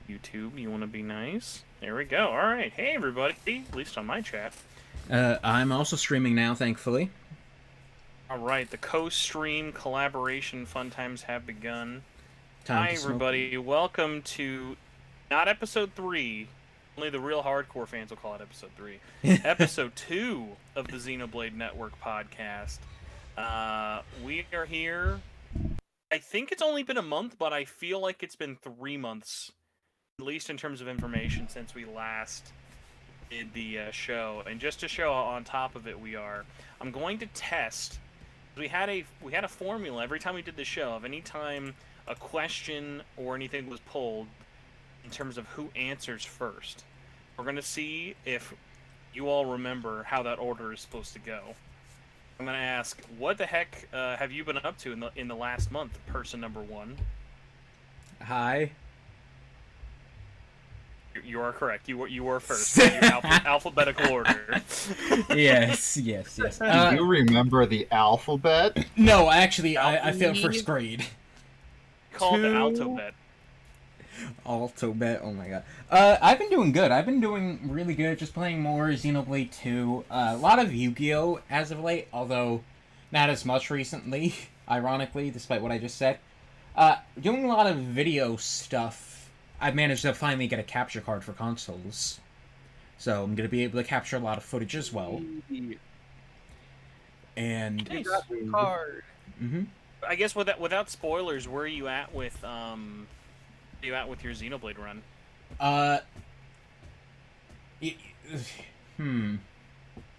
YouTube, you want to be nice? There we go. All right. Hey, everybody. At least on my chat. I'm also streaming now, thankfully. All right. The co-stream collaboration fun times have begun. Time Hi, to smoke. everybody. Welcome to not episode 3. Only the real hardcore fans will call it episode 3. Episode 2 of the Xenoblade Network podcast. We are here. I think it's only been a month, but I feel like it's been 3 months, at least in terms of information, since we last did the show. And just to show on top of it, I'm going to test. We had a formula every time we did the show of any time a question or anything was pulled in terms of who answers first. We're going to see if you all remember how that order is supposed to go. I'm going to ask, what the heck have you been up to in the last month, person number 1? Hi. You are correct. You were first. In your alphabetical order. Yes. Do you remember the alphabet? No, actually, I failed first grade. Called the alphabet. Alphabet, oh my god. I've been doing good. I've been doing really good, just playing more Xenoblade 2. A lot of Yu-Gi-Oh! As of late, although not as much recently, ironically, despite what I just said. Doing a lot of video stuff. I've managed to finally get a capture card for consoles. So I'm going to be able to capture a lot of footage as well. And... Nice. Card. Mm-hmm. I guess without spoilers, where are you at with your Xenoblade run?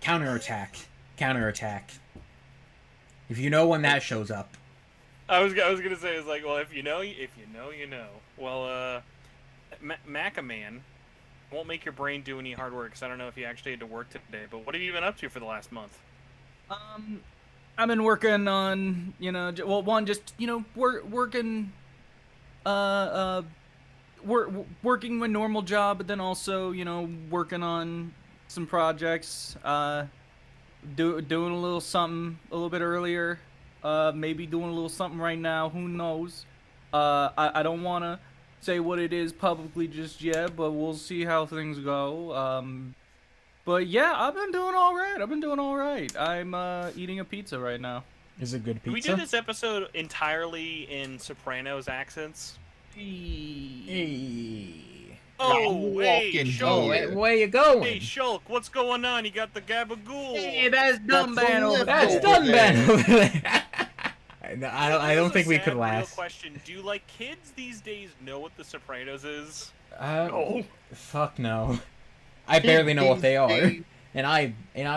Counterattack. If you know when that shows up. I was gonna say, it's like, well, if you know, you know. Well, Macaman, won't make your brain do any hard work, because I don't know if you actually had to work today. But what have you been up to for the last month? I've been working on, working, working my normal job, but then also, working on some projects, doing a little something a little bit earlier, maybe doing a little something right now, who knows. I don't want to say what it is publicly just yet, but we'll see how things go. But yeah, I've been doing all right. I'm eating a pizza right now. Is it good pizza? We did this episode entirely in Sopranos accents. Hey. Oh, hey, Shulk. Where you going? Hey, Shulk, what's going on? You got the gabagool. Hey, that's Dumban over there. That's Dunban over there. I don't think we could Real last. question: do like kids these days know what the Sopranos is? No. Fuck no. I barely know what they are, and I'm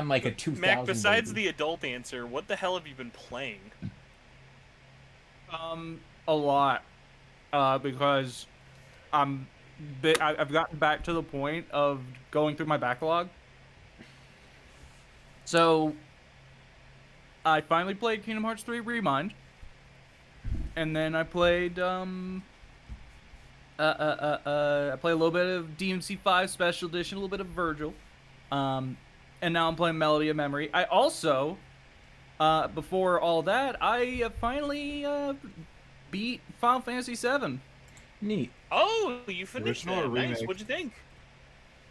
like a 2000. Mac, besides baby. the adult answer, what the hell have you been playing? A lot, because I've gotten back to the point of going through my backlog. So I finally played Kingdom Hearts 3 Remind, and then I played I play a little bit of DMC 5 Special Edition, a little bit of Virgil, and now I'm playing Melody of Memory. I also, before all that, I finally beat Final Fantasy 7. Neat. Oh, you finished Original that. or Nice. remake? What'd you think?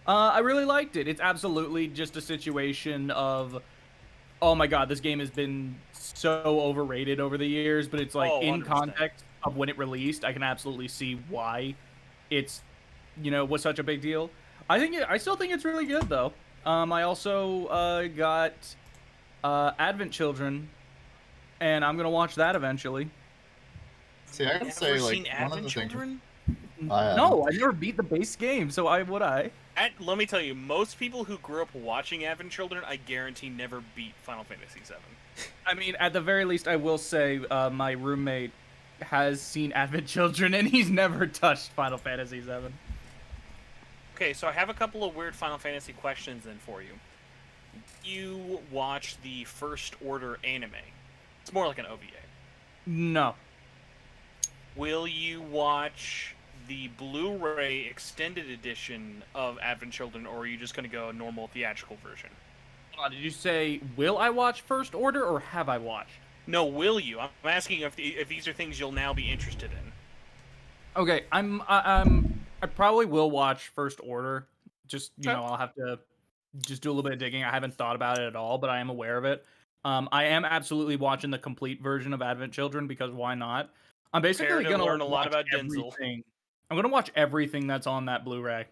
I really liked it. It's absolutely just a situation of, oh my god, this game has been so overrated over the years, but it's like, Oh, in 100%. context of when it released, I can absolutely see why it's, was such a big deal. I still think it's really good, though. I also got Advent Children, and I'm gonna watch that eventually. See, I can Ever say, seen like, one of Advent the things... Children? No, I never beat the base game, so why would I? Let me tell you, most people who grew up watching Advent Children, I guarantee never beat Final Fantasy VII. I mean, at the very least, I will say my roommate has seen Advent Children, and he's never touched Final Fantasy VII. Okay, so I have a couple of weird Final Fantasy questions then for you. You watched the First Order anime. It's more like an OVA. No. Will you watch the Blu-ray extended edition of Advent Children, or are you just going to go a normal theatrical version? Did you say, will I watch First Order, or have I watched? No, will you? I'm asking if these are things you'll now be interested in. Okay, I probably will watch First Order. Just Okay. I'll have to just do a little bit of digging. I haven't thought about it at all, but I am aware of it. I am absolutely watching the complete version of Advent Children because why not? I'm Prepare basically to gonna learn a lot watch about Denzel. everything. I'm gonna watch everything that's on that Blu-ray.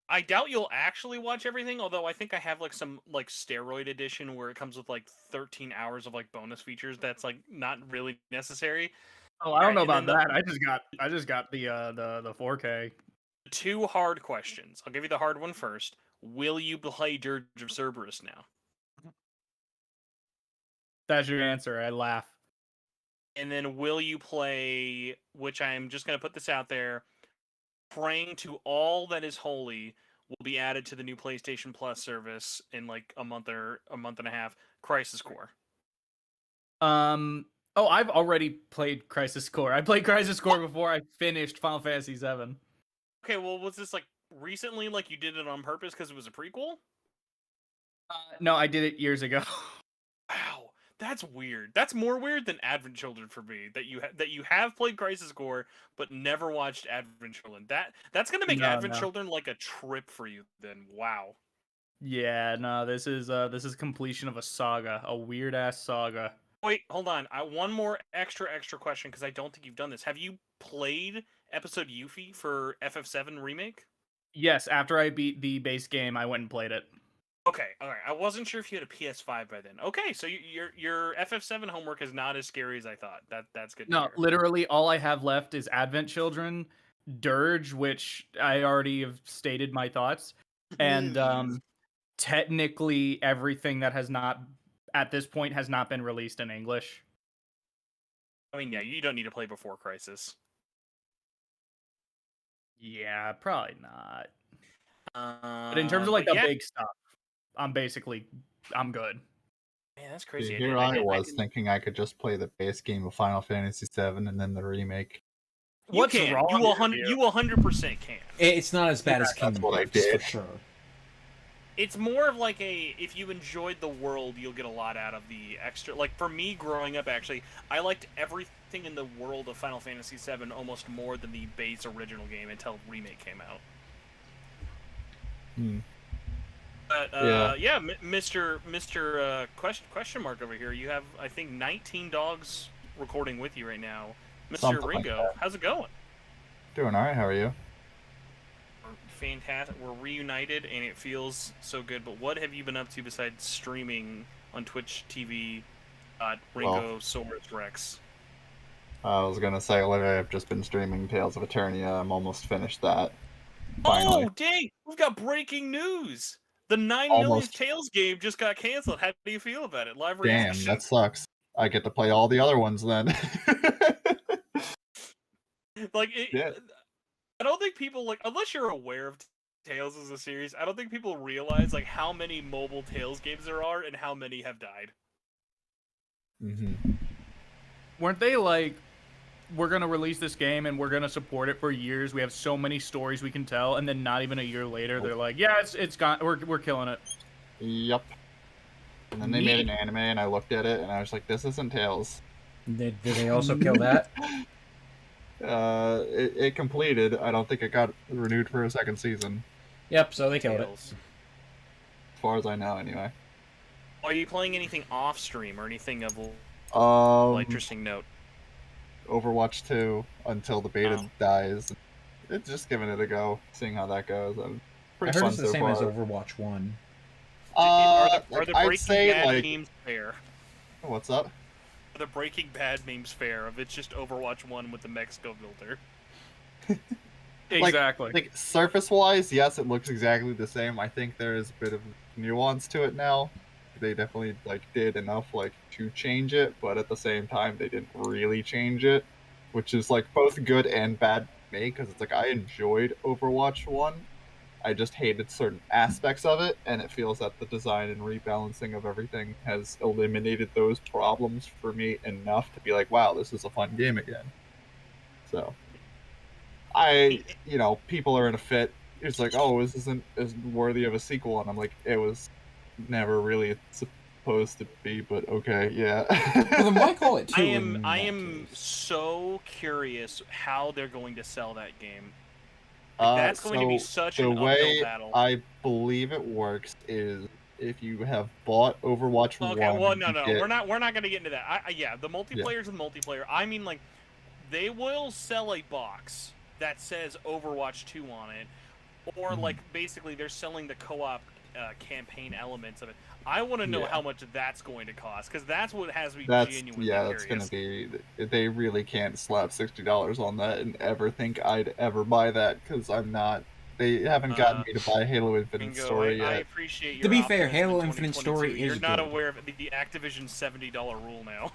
I doubt you'll actually watch everything, although I think I have like some like steroid edition where it comes with like 13 hours of like bonus features that's like not really necessary. Oh, I don't know Alright, and about then that. I just got the 4K. the two hard questions. I'll give you the hard one first. Will you play Dirge of Cerberus now? That's your answer. I laugh. And then will you play, which I'm just going to put this out there, Praying to All That Is Holy will be added to the new PlayStation Plus service in like a month and a half, Crisis Core. Oh, I've already played Crisis Core. I played Crisis Core before I finished Final Fantasy VII. Okay, well, was this like recently, like you did it on purpose because it was a prequel? No, I did it years ago. Wow, that's weird. That's more weird than Advent Children for me. That you have played Crisis Core but never watched Advent Children. That's gonna make Advent No. Children like a trip for you. Then wow. Yeah, no, this is completion of a saga, a weird ass saga. Wait, hold on. One more extra question because I don't think you've done this. Have you played episode Yuffie for FF7 remake? Yes, after I beat the base game, I went and played it. Okay, all right. I wasn't sure if you had a PS5 by then. Okay, so your FF7 homework is not as scary as I thought. That's good. No, to hear. literally all I have left is Advent Children, Dirge, which I already have stated my thoughts, and technically everything that has not at this point has not been released in English. I mean, yeah, you don't need to play before Crisis. Yeah, probably not. But But in terms of like the big stuff, I'm good. Man, that's crazy. Here I was thinking I could just play the base game of Final Fantasy VII and then the remake. What's wrong? You 100% can. It's not as bad as Kingdom what I Hearts, did. for sure. It's more of like if you enjoyed the world, you'll get a lot out of the extra. Like for me, growing up, actually, I liked everything in the world of Final Fantasy VII almost more than the base original game until remake came out. But yeah, Mr. Question mark over here. You have, I think, 19 dogs recording with you right now. Mr. Something Ringo, like that. how's it going? Doing alright, how are you? Fantastic. We're reunited, and it feels so good. But what have you been up to besides streaming on Twitch TV? Ringo Source Rex. I was gonna say, literally, I've just been streaming Tales of Eternia. I'm almost finished that. Finally. Oh, dang! We've got breaking news. The 9 Almost. Million Tales game just got canceled. How do you feel about it? Live Damn, reaction. that sucks. I get to play all the other ones then. Like, Yeah. I don't think people, like, unless you're aware of Tales as a series, I don't think people realize, like, how many mobile Tales games there are and how many have died. Weren't they like, we're gonna release this game and we're gonna support it for years? We have so many stories we can tell, and then not even a year later, they're like, yeah, it's gone. We're killing it. Yep. And then they made an anime, and I looked at it, and I was like, this isn't Tales. Did they also kill that? It completed. I don't think it got renewed for a second season. Yep, so they killed Tales. it. As far as I know, anyway. Are you playing anything off stream or anything of interesting note? Overwatch 2 until the beta dies. It's just giving it a go, seeing how that goes. I Pretty heard fun it's the so same far. as Overwatch 1. Are the I'd Breaking say, Bad like, memes fair? what's up? Are the Breaking Bad memes fair? If it's just Overwatch 1 with the Mexico filter. Exactly. Like surface-wise, yes, it looks exactly the same. I think there is a bit of nuance to it now. They definitely did enough to change it, but at the same time, they didn't really change it, which is both good and bad for me because it's I enjoyed Overwatch 1. I just hated certain aspects of it, and it feels that the design and rebalancing of everything has eliminated those problems for me enough to be wow, this is a fun game again. So, people are in a fit. It's oh, this isn't as worthy of a sequel, and I'm it was never really supposed to be, but okay, yeah. Well, then why call it 2 I am so curious how they're going to sell that game. Like, that's going to be So such the an uphill way battle. I believe it works is if you have bought Overwatch Okay, 1, well, no, you no, get we're not gonna get into that. Yeah, the multiplayer's the multiplayer. I mean, like, they will sell a box that says Overwatch 2 on it, or like basically they're selling the co-op campaign elements of it. I want to know Yeah. how much that's going to cost, because that's what has me That's genuinely that's curious. gonna be. They really can't slap $60 on that and ever think I'd ever buy that because I'm not. They haven't gotten me to buy Halo Infinite Ringo, Story I yet. appreciate To your be fair, optimism Halo in Infinite 2022. Story You're is not good. aware of the Activision $70 rule now.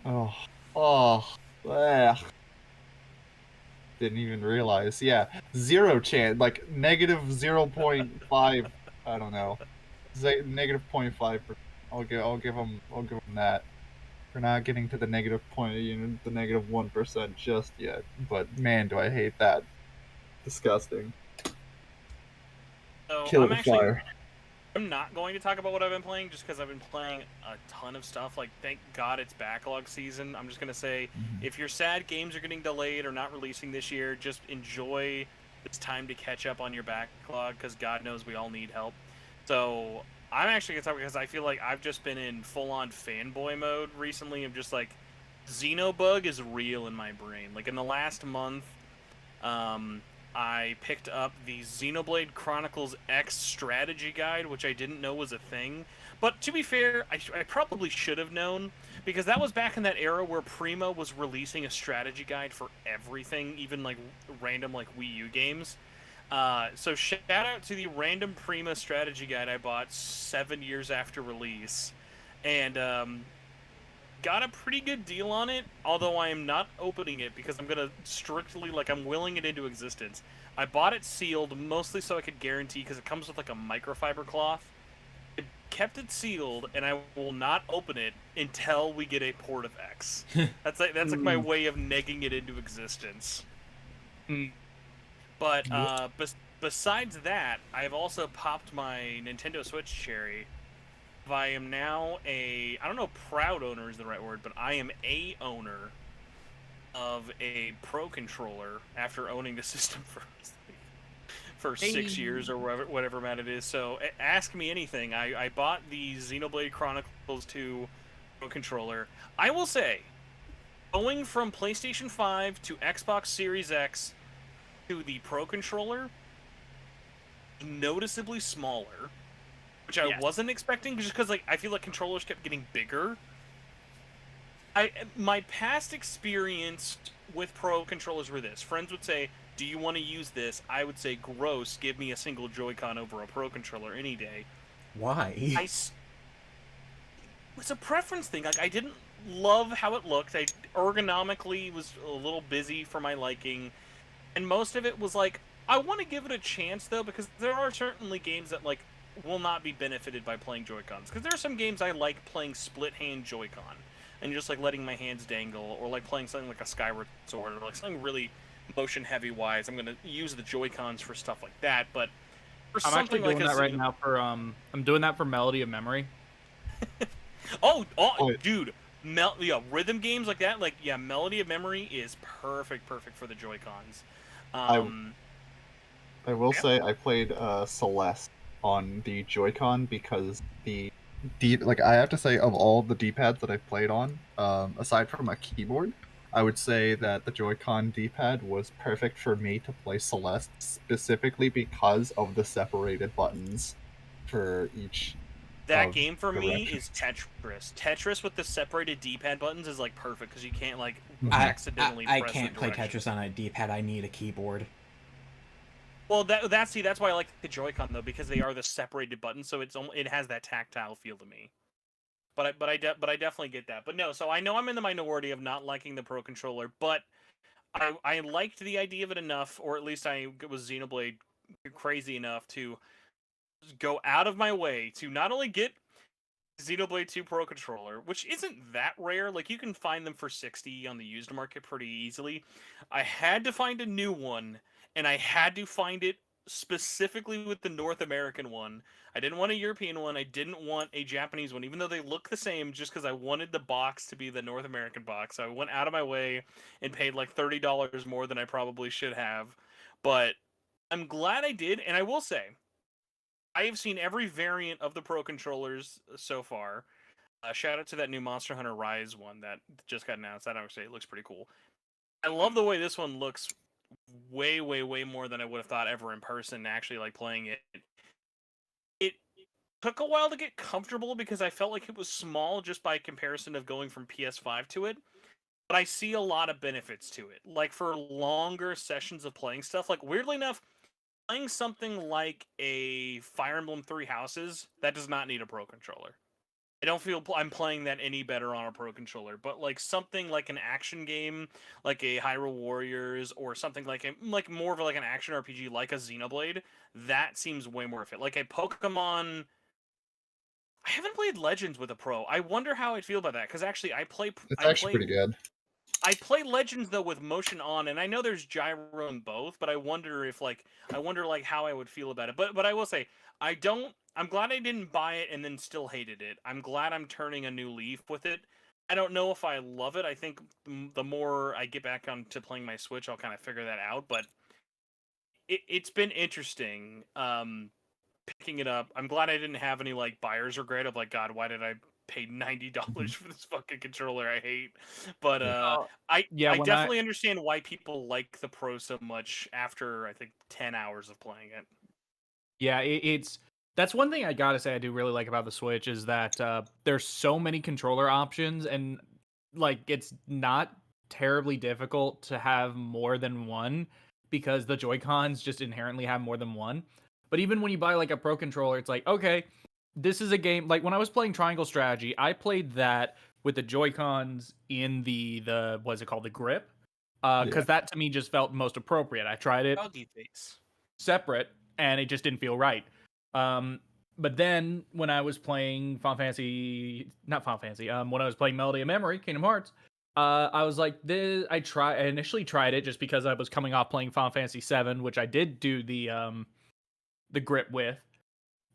Oh, oh, ugh. Didn't even realize. Yeah, zero chance. Like negative 0.5. I don't know. Negative 0.5. I'll give them that. We're not getting to the negative point, the negative 1% just yet. But man, do I hate that. Disgusting. So Kill it with fire. I'm not going to talk about what I've been playing just because I've been playing a ton of stuff. Like, thank God it's backlog season. I'm just going to say, if you're sad games are getting delayed or not releasing this year, just enjoy this time to catch up on your backlog, because God knows we all need help. So I'm actually going to talk because I feel like I've just been in full-on fanboy mode recently. I'm just like, Xenobug is real in my brain. Like, in the last month, I picked up the Xenoblade Chronicles X strategy guide, which I didn't know was a thing. But to be fair, I probably should have known, because that was back in that era where Prima was releasing a strategy guide for everything, even like random like Wii U games. So shout out to the random Prima strategy guide I bought 7 years after release, and got a pretty good deal on it, although I am not opening it because I'm gonna strictly, like, I'm willing it into existence. I bought it sealed, mostly so I could guarantee, because it comes with like a microfiber cloth. I kept it sealed, and I will not open it until we get a port of X. That's like my way of negging it into existence. But besides that, I've also popped my Nintendo Switch cherry. I am now I don't know if proud owner is the right word, but I am a owner of a Pro controller after owning the system for 6 years or whatever amount it is. So ask me anything. I bought the Xenoblade Chronicles 2 Pro controller. I will say, going from PlayStation 5 to Xbox Series X to the Pro controller, noticeably smaller, which I wasn't expecting, just because like I feel like controllers kept getting bigger. My past experience with Pro controllers were this: friends would say, "Do you want to use this?" I would say, "Gross! Give me a single Joy-Con over a Pro controller any day." Why? It was a preference thing. Like, I didn't love how it looked. Ergonomically was a little busy for my liking, and most of it was like, I want to give it a chance though, because there are certainly games that like will not be benefited by playing Joy-Cons. Because there are some games I like playing split-hand Joy-Con, and just like letting my hands dangle, or like playing something like a Skyward Sword, or like something really motion-heavy wise. I'm gonna use the Joy-Cons for stuff like that. But for I'm something actually doing like that right now for I'm doing that for Melody of Memory. Dude, rhythm games like that, like Melody of Memory is perfect for the Joy-Cons. I will say I played Celeste on the Joy-Con because the like I have to say, of all the D-pads that I've played on, aside from a keyboard, I would say that the Joy-Con D-pad was perfect for me to play Celeste, specifically because of the separated buttons for each That of game for me direction. is Tetris. Tetris with the separated D-pad buttons is like perfect, because you can't like I accidentally I press can't the play direction. Tetris on a D-pad. I need a keyboard. Well, that's why I like the Joy-Con though, because they are the separated buttons, so it has that tactile feel to me. But I definitely get that. But no, so I know I'm in the minority of not liking the Pro controller, but I liked the idea of it enough, or at least I was Xenoblade crazy enough to go out of my way to not only get Xenoblade 2 Pro controller, which isn't that rare. Like, you can find them for $60 on the used market pretty easily. I had to find a new one, and I had to find it specifically with the North American one. I didn't want a European one. I didn't want a Japanese one, even though they look the same, just because I wanted the box to be the North American box. So I went out of my way and paid like $30 more than I probably should have. But I'm glad I did, and I will say, I have seen every variant of the Pro controllers so far. Shout out to that new Monster Hunter Rise one that just got announced. That actually it looks pretty cool. I love the way this one looks way, way, way more than I would have thought ever in person, actually, like, playing it. It took a while to get comfortable because I felt like it was small just by comparison of going from PS5 to it. But I see a lot of benefits to it. Like, for longer sessions of playing stuff, like, weirdly enough, playing something like a Fire Emblem Three Houses, that does not need a Pro controller. I don't feel I'm playing that any better on a Pro controller, but like something like an action game, like a Hyrule Warriors, or something like more of like an action RPG, like a Xenoblade, that seems way more fit. Like a Pokemon. I haven't played Legends with a Pro. I wonder how I'd feel about that, because actually It's actually pretty good. I play Legends though with motion on, and I know there's gyro in both, but I wonder how I would feel about it. But I will say I'm glad I didn't buy it and then still hated it. I'm glad I'm turning a new leaf with it. I don't know if I love it. I think the more I get back onto playing my Switch, I'll kind of figure that out. But it's been interesting. Picking it up. I'm glad I didn't have any like buyer's regret of like, God, why did I pay $90 for this fucking controller I hate? But I definitely understand why people like the Pro so much after I think 10 hours of playing it. Yeah, that's one thing I gotta say I do really like about the Switch is that there's so many controller options, and like it's not terribly difficult to have more than one because the Joy-Cons just inherently have more than one. But even when you buy like a Pro controller, it's like, okay, this is a game. Like when I was playing Triangle Strategy, I played that with the Joy-Cons in the what's it called, the grip, because that to me just felt most appropriate. I tried it separate, and it just didn't feel right. But then when I was playing when I was playing Melody of Memory, Kingdom Hearts, I was like, I initially tried it just because I was coming off playing Final Fantasy VII, which I did do the grip with.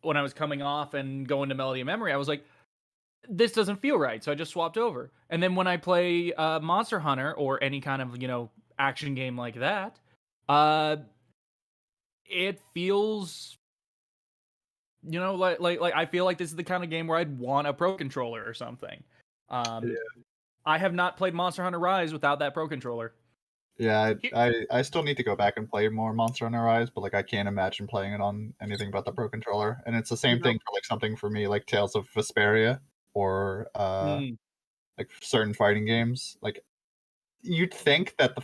When I was coming off and going to Melody of Memory, I was like, this doesn't feel right, so I just swapped over. And then when I play Monster Hunter or any kind of, action game like that, it feels, like I feel like this is the kind of game where I'd want a Pro controller or something. I have not played Monster Hunter Rise without that Pro controller. Yeah, I still need to go back and play more Monster Hunter Rise, but like I can't imagine playing it on anything but the Pro controller. And it's the same thing for like something for me like Tales of Vesperia or like certain fighting games. Like you'd think that the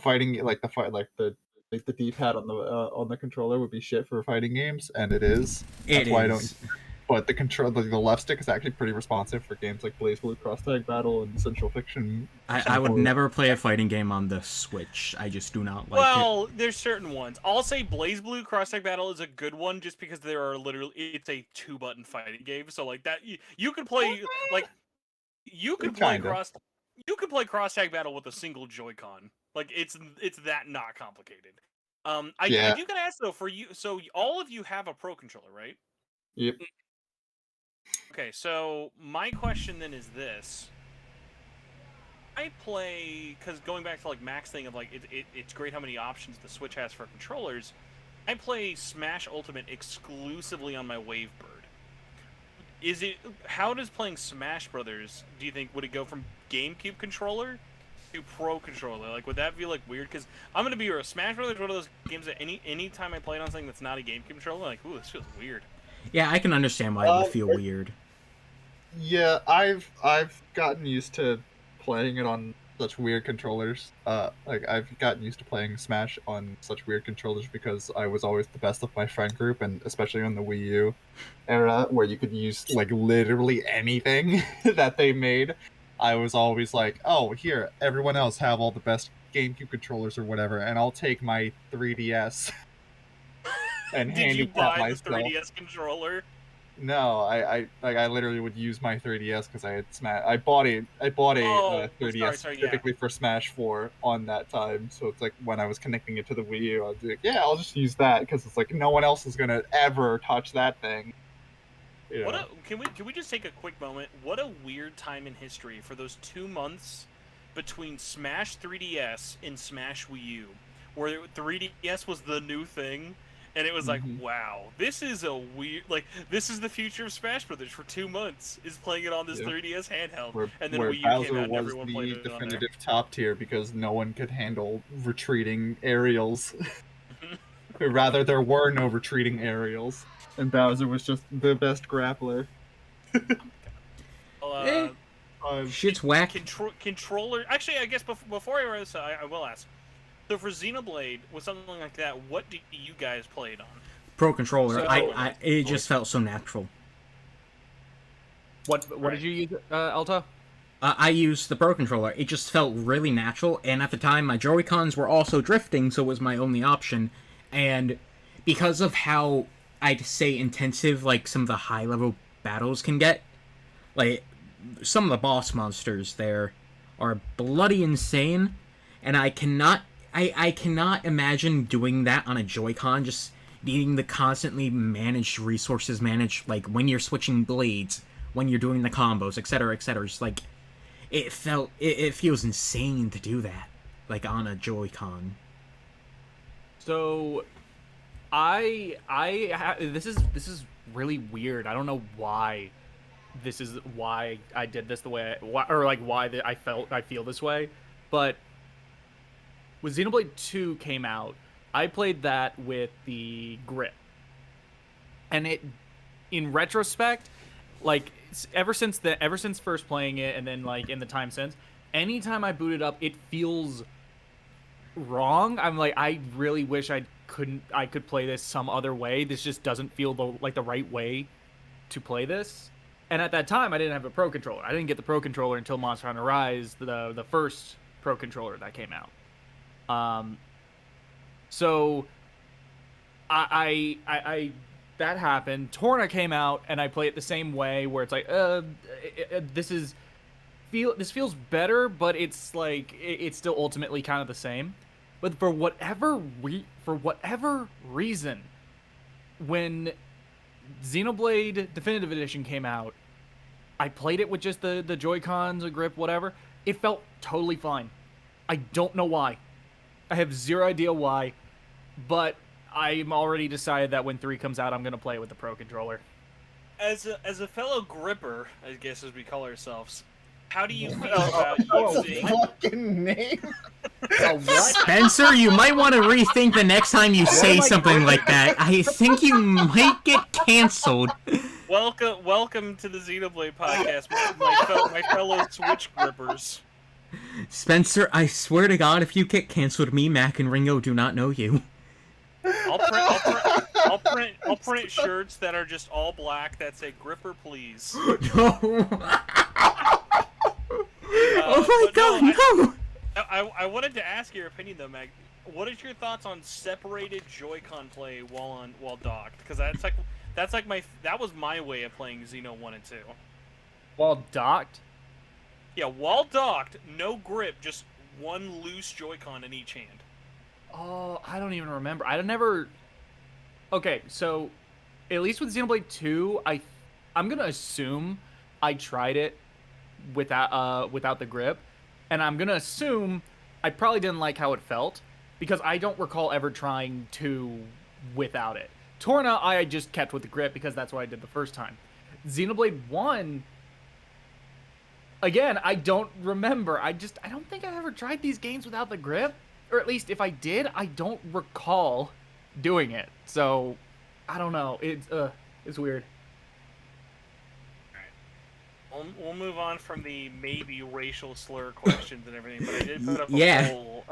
D-pad on the controller would be shit for fighting games, and it is. That's why I don't. But the left stick is actually pretty responsive for games like BlazBlue Cross Tag Battle and Central Fiction. I would never play a fighting game on the Switch. I just do not like it. Well, there's certain ones. I'll say BlazBlue Cross Tag Battle is a good one just because it's a 2-button fighting game. So like that, you could play play Cross Tag Battle with a single Joy-Con. Like it's that not complicated. I do gotta ask though, for you, so all of you have a Pro controller, right? Yep. Okay, so my question then is this. I play, because going back to like Mac's thing of like, it's great how many options the Switch has for controllers. I play Smash Ultimate exclusively on my Wavebird. How does playing Smash Brothers, do you think, would it go from GameCube controller to Pro controller? Like, would that feel like weird? Because I'm going to be real, Smash Brothers is one of those games that any time I play it on something that's not a GameCube controller, I'm like, ooh, this feels weird. Yeah, I can understand why it would feel weird. Yeah, I've gotten used to playing it on such weird controllers. Like I've gotten used to playing Smash on such weird controllers because I was always the best of my friend group, and especially on the Wii U era where you could use like literally anything that they made. I was always like, oh, here, everyone else have all the best GameCube controllers or whatever, and I'll take my 3DS. And did you buy myself. the 3DS controller? No, I literally would use my 3DS because I had Smash. I bought a 3DS specifically for Smash 4 on that time. So it's like when I was connecting it to the Wii U, I was like, yeah, I'll just use that because it's like no one else is gonna ever touch that thing. Can we just take a quick moment? What a weird time in history for those 2 months between Smash 3DS and Smash Wii U, where 3DS was the new thing. And it was like, Mhm. wow, this is a weird, like, this is the future of Smash Brothers for 2 months, is playing it on this Yeah. 3DS handheld. Where, And then where Wii U came Bowser out and was everyone played the it on there. definitive top tier because no one could handle retreating aerials. Or rather, there were no retreating aerials, and Bowser was just the best grappler. Well, Shit's whack. controller. Actually, I guess before I run this, I will ask. So for Xenoblade, with something like that, what do you guys play it on? Pro controller. So- It just felt so natural. What Right. did you use, Alto? I used the Pro controller. It just felt really natural, and at the time, my Joy-Cons were also drifting, so it was my only option. And because of how, I'd say, intensive, like, some of the high-level battles can get, like, some of the boss monsters there are bloody insane, and I cannot imagine doing that on a Joy-Con, just needing to constantly manage resources, like, when you're switching blades, when you're doing the combos, etc., etc. Just, like, it feels insane to do that, like, on a Joy-Con. So, this is really weird. I don't know why I did this the way I feel this way, but when Xenoblade 2 came out, I played that with the grip, and in retrospect, like ever since first playing it, and then like in the time since, anytime I boot it up, it feels wrong. I'm like, I really wish I could play this some other way. This just doesn't feel the right way to play this. And at that time, I didn't have a Pro controller. I didn't get the Pro controller until Monster Hunter Rise, the first Pro controller that came out. So I that happened. Torna came out, and I play it the same way, where it's like, this feels better, but it's like it's still ultimately kind of the same. But for whatever reason, when Xenoblade Definitive Edition came out, I played it with just the Joy-Cons, a grip, whatever. It felt totally fine. I don't know why. I have zero idea why, but I'm already decided that when 3 comes out, I'm gonna play it with the Pro controller. As a fellow gripper, I guess as we call ourselves, how do you feel about using? Fucking name. Spencer, you might want to rethink the next time you say something like that. I think you might get canceled. Welcome to the Xenoblade podcast, my fellow Switch grippers. Spencer, I swear to God, if you get canceled, me, Mac, and Ringo do not know you. I'll print shirts that are just all black that say "Gripper, please." No. Oh my God, no! I wanted to ask your opinion though, Meg. What is your thoughts on separated Joy-Con play while docked? Because that was my way of playing Xeno 1 and 2. While docked? Yeah, while docked, no grip, just one loose Joy-Con in each hand. Oh, I don't even remember. Okay, so at least with Xenoblade 2, I'm gonna assume I tried it without the grip, and I'm gonna assume I probably didn't like how it felt, because I don't recall ever trying 2 without it. Torna, I just kept with the grip because that's what I did the first time. Xenoblade 1, again, I don't remember. I don't think I ever tried these games without the grip. Or at least if I did, I don't recall doing it. So, I don't know. It's weird. We'll move on from the maybe racial slur questions and everything, but I did put up a poll.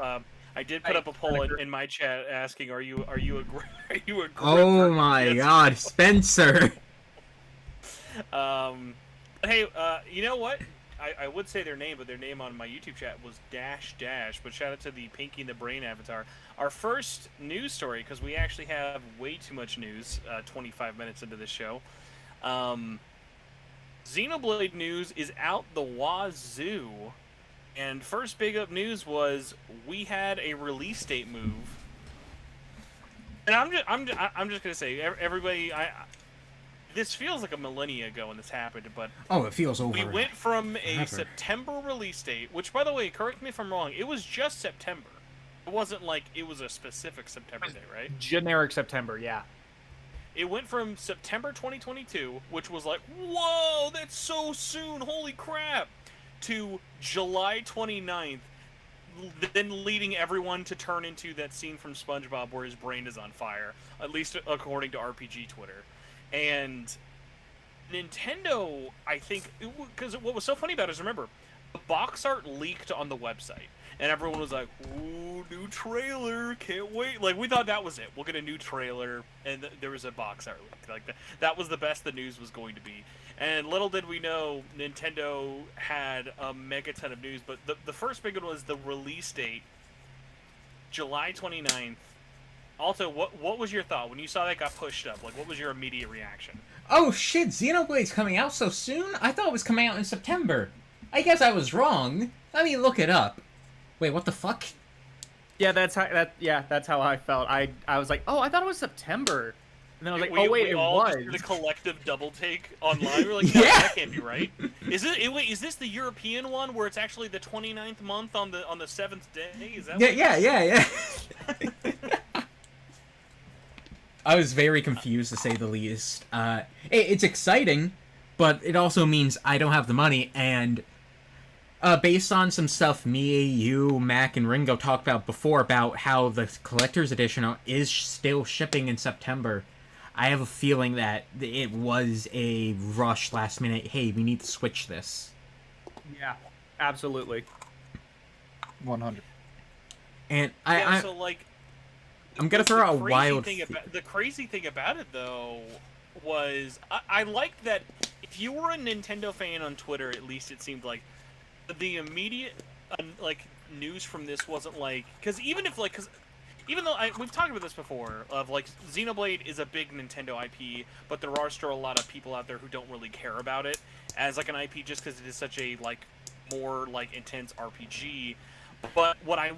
I did put up a poll in my chat asking, "Are you a gripper?" Oh my God, Spencer! Hey, you know what? I would say their name, but their name on my YouTube chat was Dash. But shout out to the Pinky and the Brain avatar. Our first news story, because we actually have way too much news. 25 minutes into this show. Xenoblade news is out the wazoo, and first big up news was we had a release date move. And I'm just gonna say, everybody, this feels like a millennia ago when this happened, but Oh, it feels over. we went from a Forever. September release date, which, by the way, correct me if I'm wrong, it was just September. It wasn't like it was a specific September day, right? Generic September, yeah. It went from September 2022, which was like, whoa, that's so soon, holy crap, to July 29th, then leading everyone to turn into that scene from SpongeBob where his brain is on fire, at least according to RPG Twitter. And Nintendo, I think, because what was so funny about it is, remember, the box art leaked on the website, and everyone was like, ooh, new trailer, can't wait. Like, we thought that was it. We'll get a new trailer, and there was a box art leak. Like, that was the best the news was going to be. And little did we know, Nintendo had a mega ton of news, but the first big one was the release date, July 29th. Also, what was your thought when you saw that got pushed up? Like, what was your immediate reaction? Oh shit, Xenoblade's coming out so soon? I thought it was coming out in September. I guess I was wrong. Let me look it up. Wait, what the fuck? Yeah, that's how I felt. I was like, oh, I thought it was September. And then I was like, oh wait, we it all was. just did a collective double take online. We were like, no, Yeah. that can't be right. Wait, is this the European one where it's actually the 29th month on the 7th day? Is that Yeah. I was very confused, to say the least. It's exciting, but it also means I don't have the money, and based on some stuff me, you, Mac, and Ringo talked about before about how the collector's edition is still shipping in September, I have a feeling that it was a rush last minute, hey, we need to switch this. Yeah, absolutely. 100. And so like, I'm gonna throw out a crazy wild... the crazy thing about it, though, was I liked that if you were a Nintendo fan on Twitter, at least it seemed like the immediate like news from this wasn't like, because even though we've talked about this before, of like Xenoblade is a big Nintendo IP, but there are still a lot of people out there who don't really care about it as like an IP just because it is such a like more like intense RPG. But what I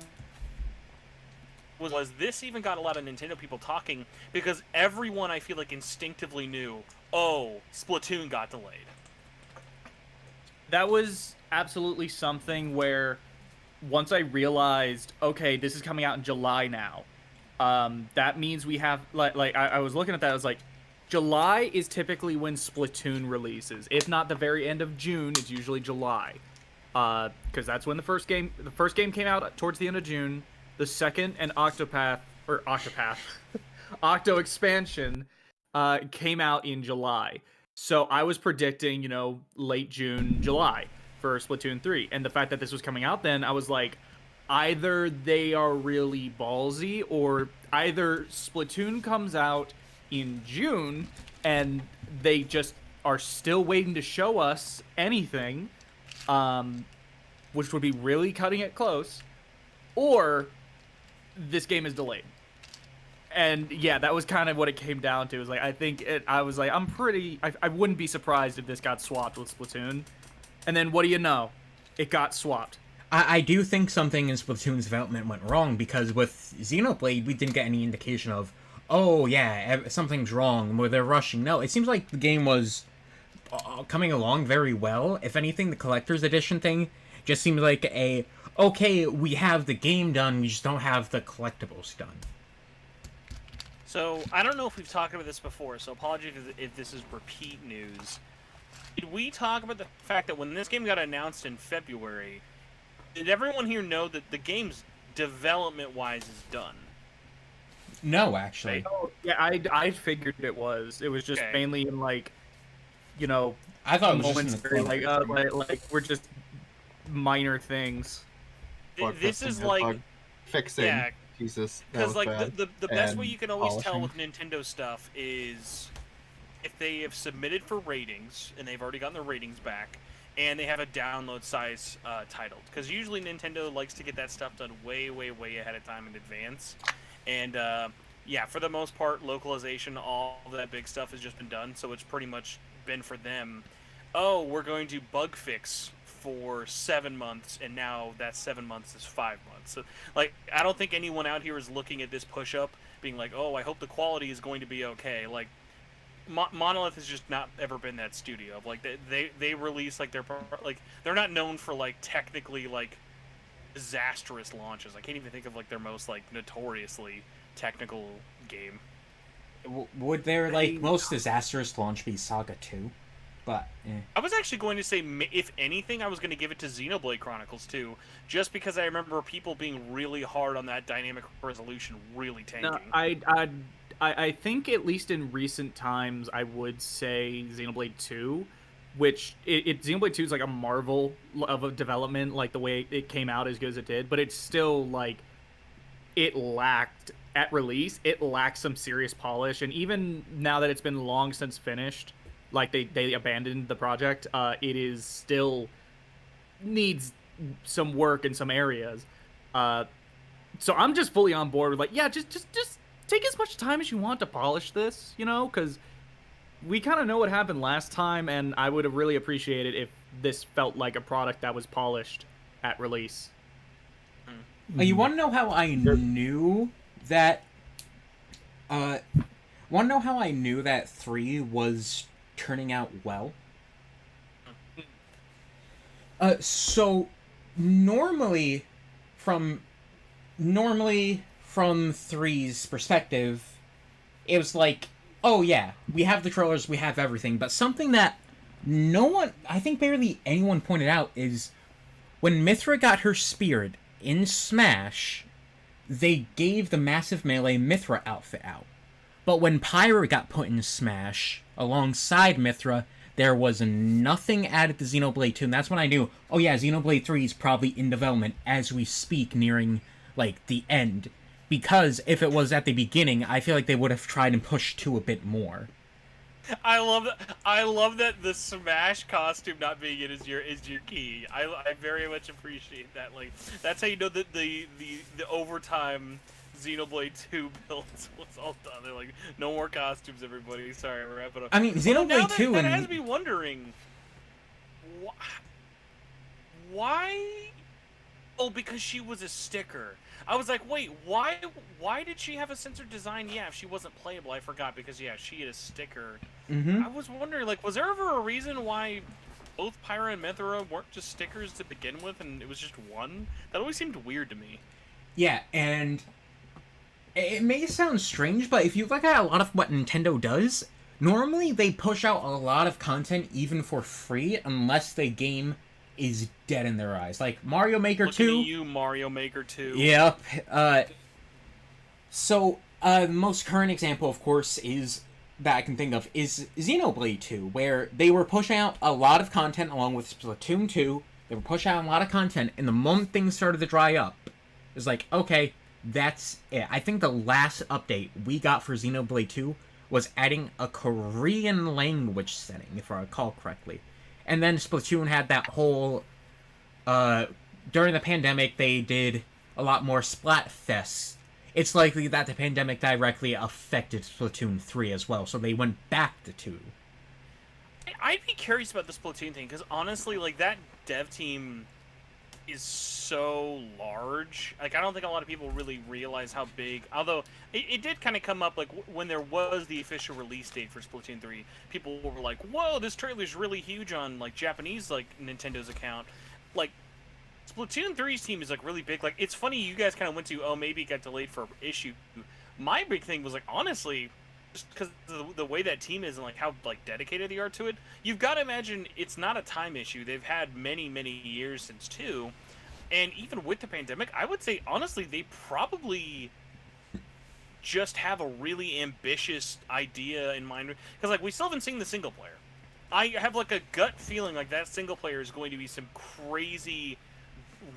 was this even got a lot of Nintendo people talking because everyone I feel like instinctively knew, oh, Splatoon got delayed. That was absolutely something where once I realized, okay, this is coming out in July now, that means we have, I was looking at that, I was like, July is typically when Splatoon releases. If not the very end of June, it's usually July. Because that's when the first game came out towards the end of June. The second and Octo expansion came out in July. So I was predicting, late June, July for Splatoon 3. And the fact that this was coming out then, I was like, either they are really ballsy, or either Splatoon comes out in June and they just are still waiting to show us anything, which would be really cutting it close, or this game is delayed. And yeah, that was kind of what it came down to. It was like, I wouldn't be surprised if this got swapped with Splatoon. And then what do you know? It got swapped. I do think something in Splatoon's development went wrong, because with Xenoblade, we didn't get any indication of, oh yeah, something's wrong, where they're rushing. No, it seems like the game was coming along very well. If anything, the collector's edition thing just seemed like okay, we have the game done, we just don't have the collectibles done. So, I don't know if we've talked about this before, so apologies if this is repeat news. Did we talk about the fact that when this game got announced in February, did everyone here know that the game's development-wise is done? No, actually. Oh, yeah, I figured it was. It was just Okay. mainly in I thought it was moments just where, in the like we're just minor things. This is like, fixing. yeah, Jesus. because like bad. the best way And you can always tell polishing. with Nintendo stuff is if they have submitted for ratings and they've already gotten their ratings back, and they have a download size titled. Because usually Nintendo likes to get that stuff done way ahead of time in advance. And yeah, for the most part, localization, all that big stuff has just been done, so it's pretty much been for them. Oh, we're going to bug fix for 7 months, and now that 7 months is 5 months. So, like, I don't think anyone out here is looking at this push-up being like, oh, I hope the quality is going to be okay. Like, Monolith has just not ever been that studio. Like, they release, like, they're not known for, like, technically, like, disastrous launches. I can't even think of like their most like notoriously technical game. Would their most disastrous launch be Saga 2? But I was actually going to say, if anything, I was going to give it to Xenoblade Chronicles 2, just because I remember people being really hard on that dynamic resolution, really tanking. No, I think at least in recent times, I would say Xenoblade 2, which Xenoblade 2 is like a marvel of a development, like the way it came out as good as it did, but it's still like it lacked at release. It lacked some serious polish, and even now that it's been long since finished, like they abandoned the project, it is still needs some work in some areas. So I'm just fully on board with like, yeah, just take as much time as you want to polish this, you know, because we kind of know what happened last time, and I would have really appreciated if this felt like a product that was polished at release. You want to know how I knew that? Want to know how I knew that 3 was turning out well? So normally from 3's perspective, it was like, oh yeah, we have the trailers, we have everything, but something that no one, I think barely anyone pointed out, is when Mythra got her spirit in Smash, they gave the massive melee Mythra outfit out. But when Pyra got put in Smash, alongside Mythra, there was nothing added to Xenoblade 2, and that's when I knew, oh yeah, Xenoblade 3 is probably in development as we speak, nearing, like, the end. Because if it was at the beginning, I feel like they would have tried and pushed 2 a bit more. I love that the Smash costume not being it is your key. I very much appreciate that. Like, that's how you know that the overtime Xenoblade 2 builds was all done. They're like, no more costumes, everybody. Sorry, we're wrapping up. I mean, Xenoblade 2 that and... has me wondering, why? Oh, because she was a sticker. I was like, wait, why did she have a censored design? Yeah, if she wasn't playable, I forgot, because, yeah, she had a sticker. Mm-hmm. I was wondering, like, was there ever a reason why both Pyra and Mythra weren't just stickers to begin with, and it was just one? That always seemed weird to me. Yeah, and it may sound strange, but if you look at a lot of what Nintendo does, normally they push out a lot of content even for free, unless the game is dead in their eyes. Like Mario Maker 2. Looking at you, Mario Maker 2. Yep. So, the most current example, of course, is that I can think of is Xenoblade 2, where they were pushing out a lot of content along with Splatoon 2. They were pushing out a lot of content, and the moment things started to dry up, it was like, okay, that's it. I think the last update we got for Xenoblade 2 was adding a Korean language setting, if I recall correctly. And then Splatoon had that whole... during the pandemic, they did a lot more Splatfests. It's likely that the pandemic directly affected Splatoon 3 as well, so they went back to 2. I'd be curious about the Splatoon thing, because honestly, like, that dev team is so large. Like, I don't think a lot of people really realize how big, although it did kind of come up, like, when there was the official release date for Splatoon 3, people were like, whoa, this trailer's really huge on, like, Japanese, like, Nintendo's account. Like, Splatoon 3's team is, like, really big. Like, it's funny you guys kind of went to, oh, maybe it got delayed for issue. My big thing was, like, honestly, just because the way that team is and, like, how, like, dedicated they are to it, you've got to imagine it's not a time issue. They've had many, many years since 2, and even with the pandemic, I would say, honestly, they probably just have a really ambitious idea in mind. Because, like, we still haven't seen the single player. I have, like, a gut feeling like that single player is going to be some crazy,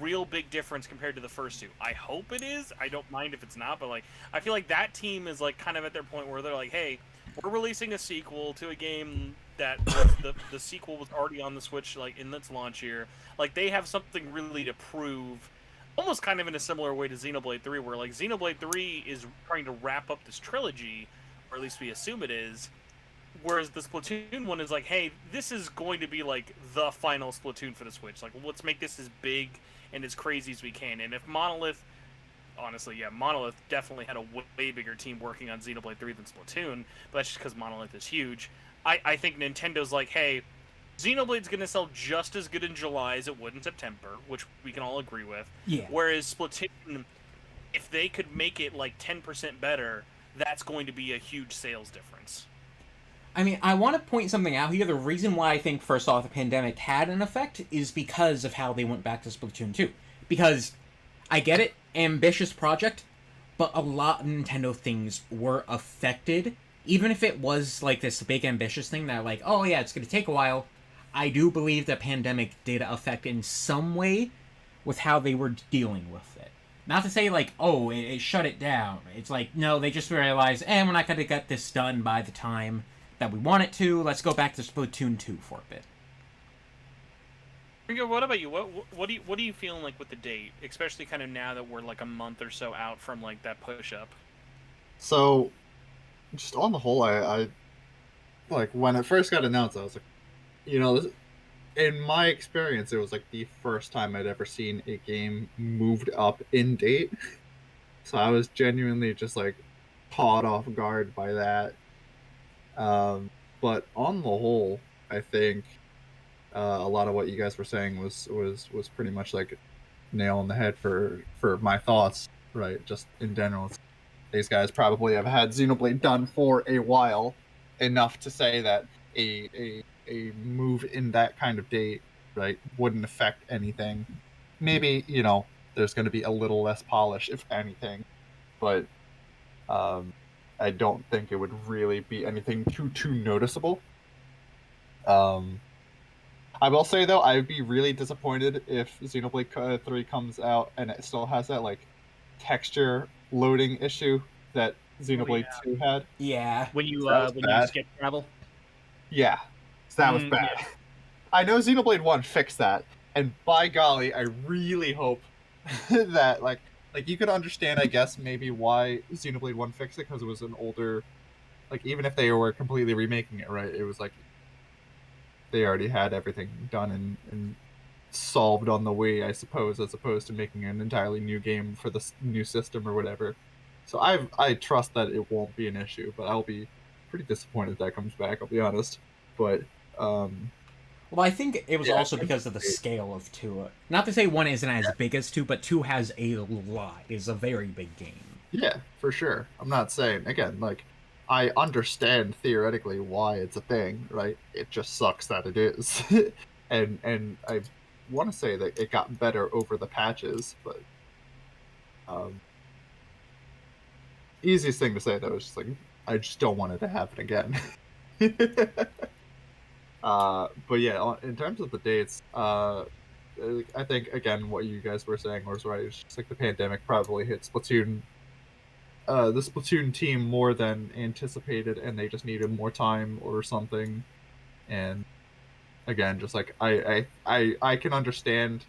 real big difference compared to the first 2. I hope it is. I don't mind if it's not, but, like, I feel like that team is, like, kind of at their point where they're like, hey, we're releasing a sequel to a game that the sequel was already on the Switch, like, in its launch year. Like, they have something really to prove, almost kind of in a similar way to Xenoblade 3, where, like, Xenoblade 3 is trying to wrap up this trilogy, or at least we assume it is, whereas the Splatoon one is like, hey, this is going to be, like, the final Splatoon for the Switch. Like, let's make this as big and as crazy as we can. And if Monolith, honestly, yeah, Monolith definitely had a way bigger team working on Xenoblade 3 than Splatoon, but that's just because Monolith is huge. I think Nintendo's like, hey, Xenoblade's going to sell just as good in July as it would in September, which we can all agree with. Yeah. Whereas Splatoon, if they could make it like 10% better, that's going to be a huge sales difference. I mean, I want to point something out here. The reason why I think, first off, the pandemic had an effect is because of how they went back to Splatoon 2. Because, I get it, ambitious project, but a lot of Nintendo things were affected. Even if it was, like, this big ambitious thing that, like, oh yeah, it's going to take a while, I do believe the pandemic did affect in some way with how they were dealing with it. Not to say, like, oh, it shut it down. It's like, no, they just realized, we're not going to get this done by the time that we want it to. Let's go back to Splatoon 2 for a bit. Ringo, what about you? What are you feeling like with the date, especially kind of now that we're like a month or so out from like that push up? So, just on the whole, I like when it first got announced, I was like, in my experience, it was like the first time I'd ever seen a game moved up in date. So I was genuinely just like caught off guard by that. But on the whole, I think a lot of what you guys were saying was pretty much like nail on the head for my thoughts, right? Just in general, these guys probably have had Xenoblade done for a while, enough to say that a move in that kind of date, right, wouldn't affect anything. Maybe there's going to be a little less polish, if anything, but I don't think it would really be anything too noticeable. I will say though, I'd be really disappointed if Xenoblade 3 comes out and it still has that like texture loading issue that Xenoblade 2 had. Yeah. When you bad. skip travel. Yeah, so that was bad. Yeah. I know Xenoblade 1 fixed that, and by golly, I really hope that like you could understand, I guess, maybe why Xenoblade 1 fixed it, because it was an older, like, even if they were completely remaking it, right, it was like they already had everything done and solved on the Wii, I suppose, as opposed to making an entirely new game for the new system or whatever. So I trust that it won't be an issue, but I'll be pretty disappointed if that comes back, I'll be honest. But well, I think it was also because of the scale of 2. Not to say 1 isn't as big as 2, but 2 has a lot. It's a very big game. Yeah, for sure. I'm not saying, again, like, I understand theoretically why it's a thing, right? It just sucks that it is. and I want to say that it got better over the patches, but easiest thing to say though is just like, I just don't want it to happen again. But yeah, in terms of the dates, I think again what you guys were saying was right. It's just like the pandemic probably hit Splatoon, the Splatoon team more than anticipated, and they just needed more time or something. And again, just like I can understand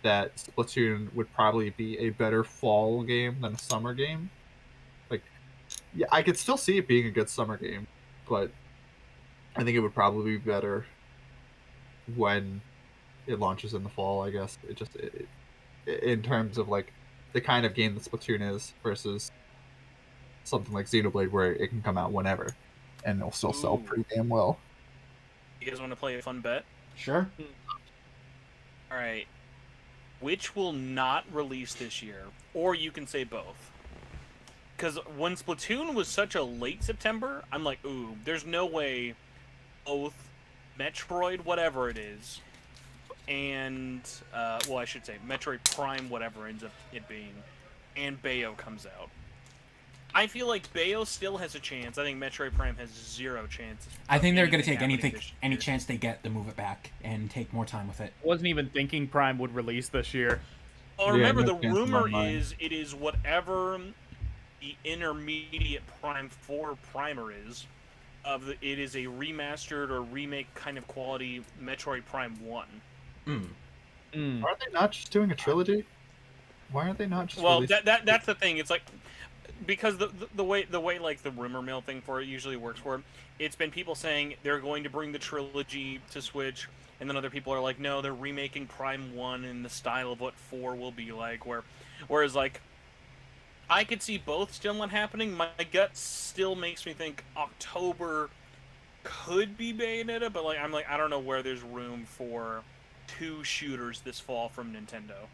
that Splatoon would probably be a better fall game than a summer game. Like, yeah, I could still see it being a good summer game, but I think it would probably be better when it launches in the fall, I guess. In terms of like the kind of game that Splatoon is versus something like Xenoblade where it can come out whenever and it'll still sell pretty damn well. You guys want to play a fun bet? Sure. All right. Which will not release this year, or you can say both. Because when Splatoon was such a late September, I'm like, ooh, there's no way both Metroid, whatever it is, and, well, I should say Metroid Prime, whatever ends up it being, and Bayo comes out. I feel like Bayo still has a chance. I think Metroid Prime has zero chance. I think they're going to take any year. chance they get to move it back and take more time with it. Wasn't even thinking Prime would release this year. Well, remember, no the chance in my rumor mind. is it is whatever the intermediate Prime 4 primer is. It is a remastered or remake kind of quality Metroid Prime 1. Aren't they not just doing a trilogy? Why aren't they not just Well, releasing... that's the thing. It's like, because the way like the rumor mill thing for it usually works for it, it's been people saying they're going to bring the trilogy to Switch, and then other people are like, no, they're remaking Prime 1 in the style of what 4 will be like, whereas like I could see both still not happening. My gut still makes me think October could be Bayonetta, but I don't know where there's room for 2 shooters this fall from Nintendo.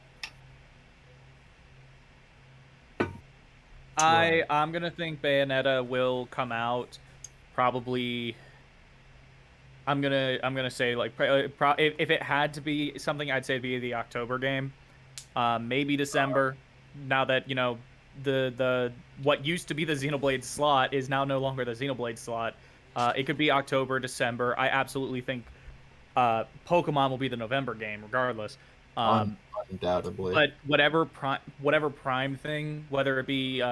I'm gonna think Bayonetta will come out probably. I'm gonna say like if it had to be something, I'd say it'd be the October game, maybe December. Now that the what used to be the Xenoblade slot is now no longer the Xenoblade slot. It could be October, December. I absolutely think Pokemon will be the November game, regardless. Undoubtedly. But whatever Prime thing, whether it be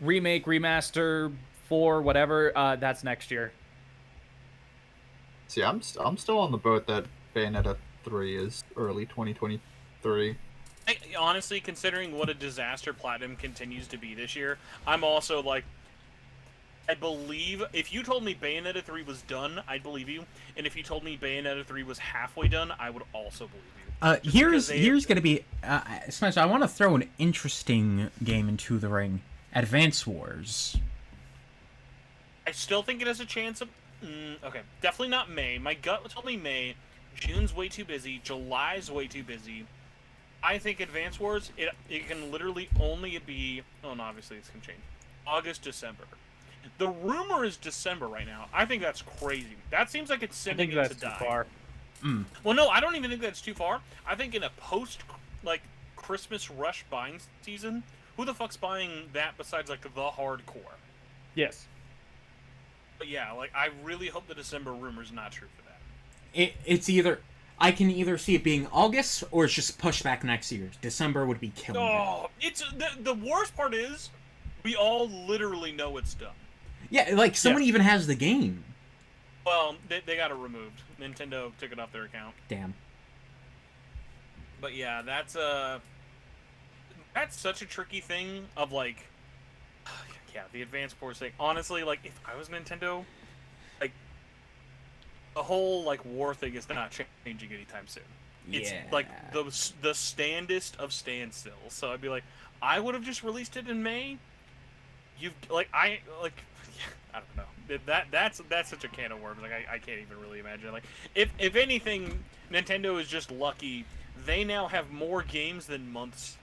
remake, remaster, 4, whatever, that's next year. See, I'm still on the boat that Bayonetta 3 is early 2023. Honestly, considering what a disaster Platinum continues to be this year, I'm also like, I believe if you told me Bayonetta 3 was done, I'd believe you, and if you told me Bayonetta 3 was halfway done, I would also believe you. Here's gonna be Spencer. I want to throw an interesting game into the ring. Advance Wars. I still think it has a chance of. Okay, definitely not May. My gut told me May. June's way too busy. July's way too busy. I think Advance Wars, it can literally only be. Oh, no, obviously it's gonna change. August, December. The rumor is December right now. I think that's crazy. That seems like it's sending it to die. Too far. Well, no, I don't even think that's too far. I think in a post Christmas rush buying season, who the fuck's buying that besides the hardcore? Yes. But yeah, I really hope the December rumor's not true for that. It's either I can either see it being August or it's just pushed back next year. December would be killing it. Oh, it's the worst part is we all literally know it's done. Yeah, someone even has the game. Well, they got it removed. Nintendo took it off their account. Damn. But yeah, that's such a tricky thing of yeah, the Advance Wars thing. Honestly, if I was Nintendo, the whole war thing is not changing anytime soon. It's the standest of standstills. So I'd be like, I would have just released it in May. I don't know. That's such a can of worms. I can't even really imagine. If anything, Nintendo is just lucky. They now have more games than months.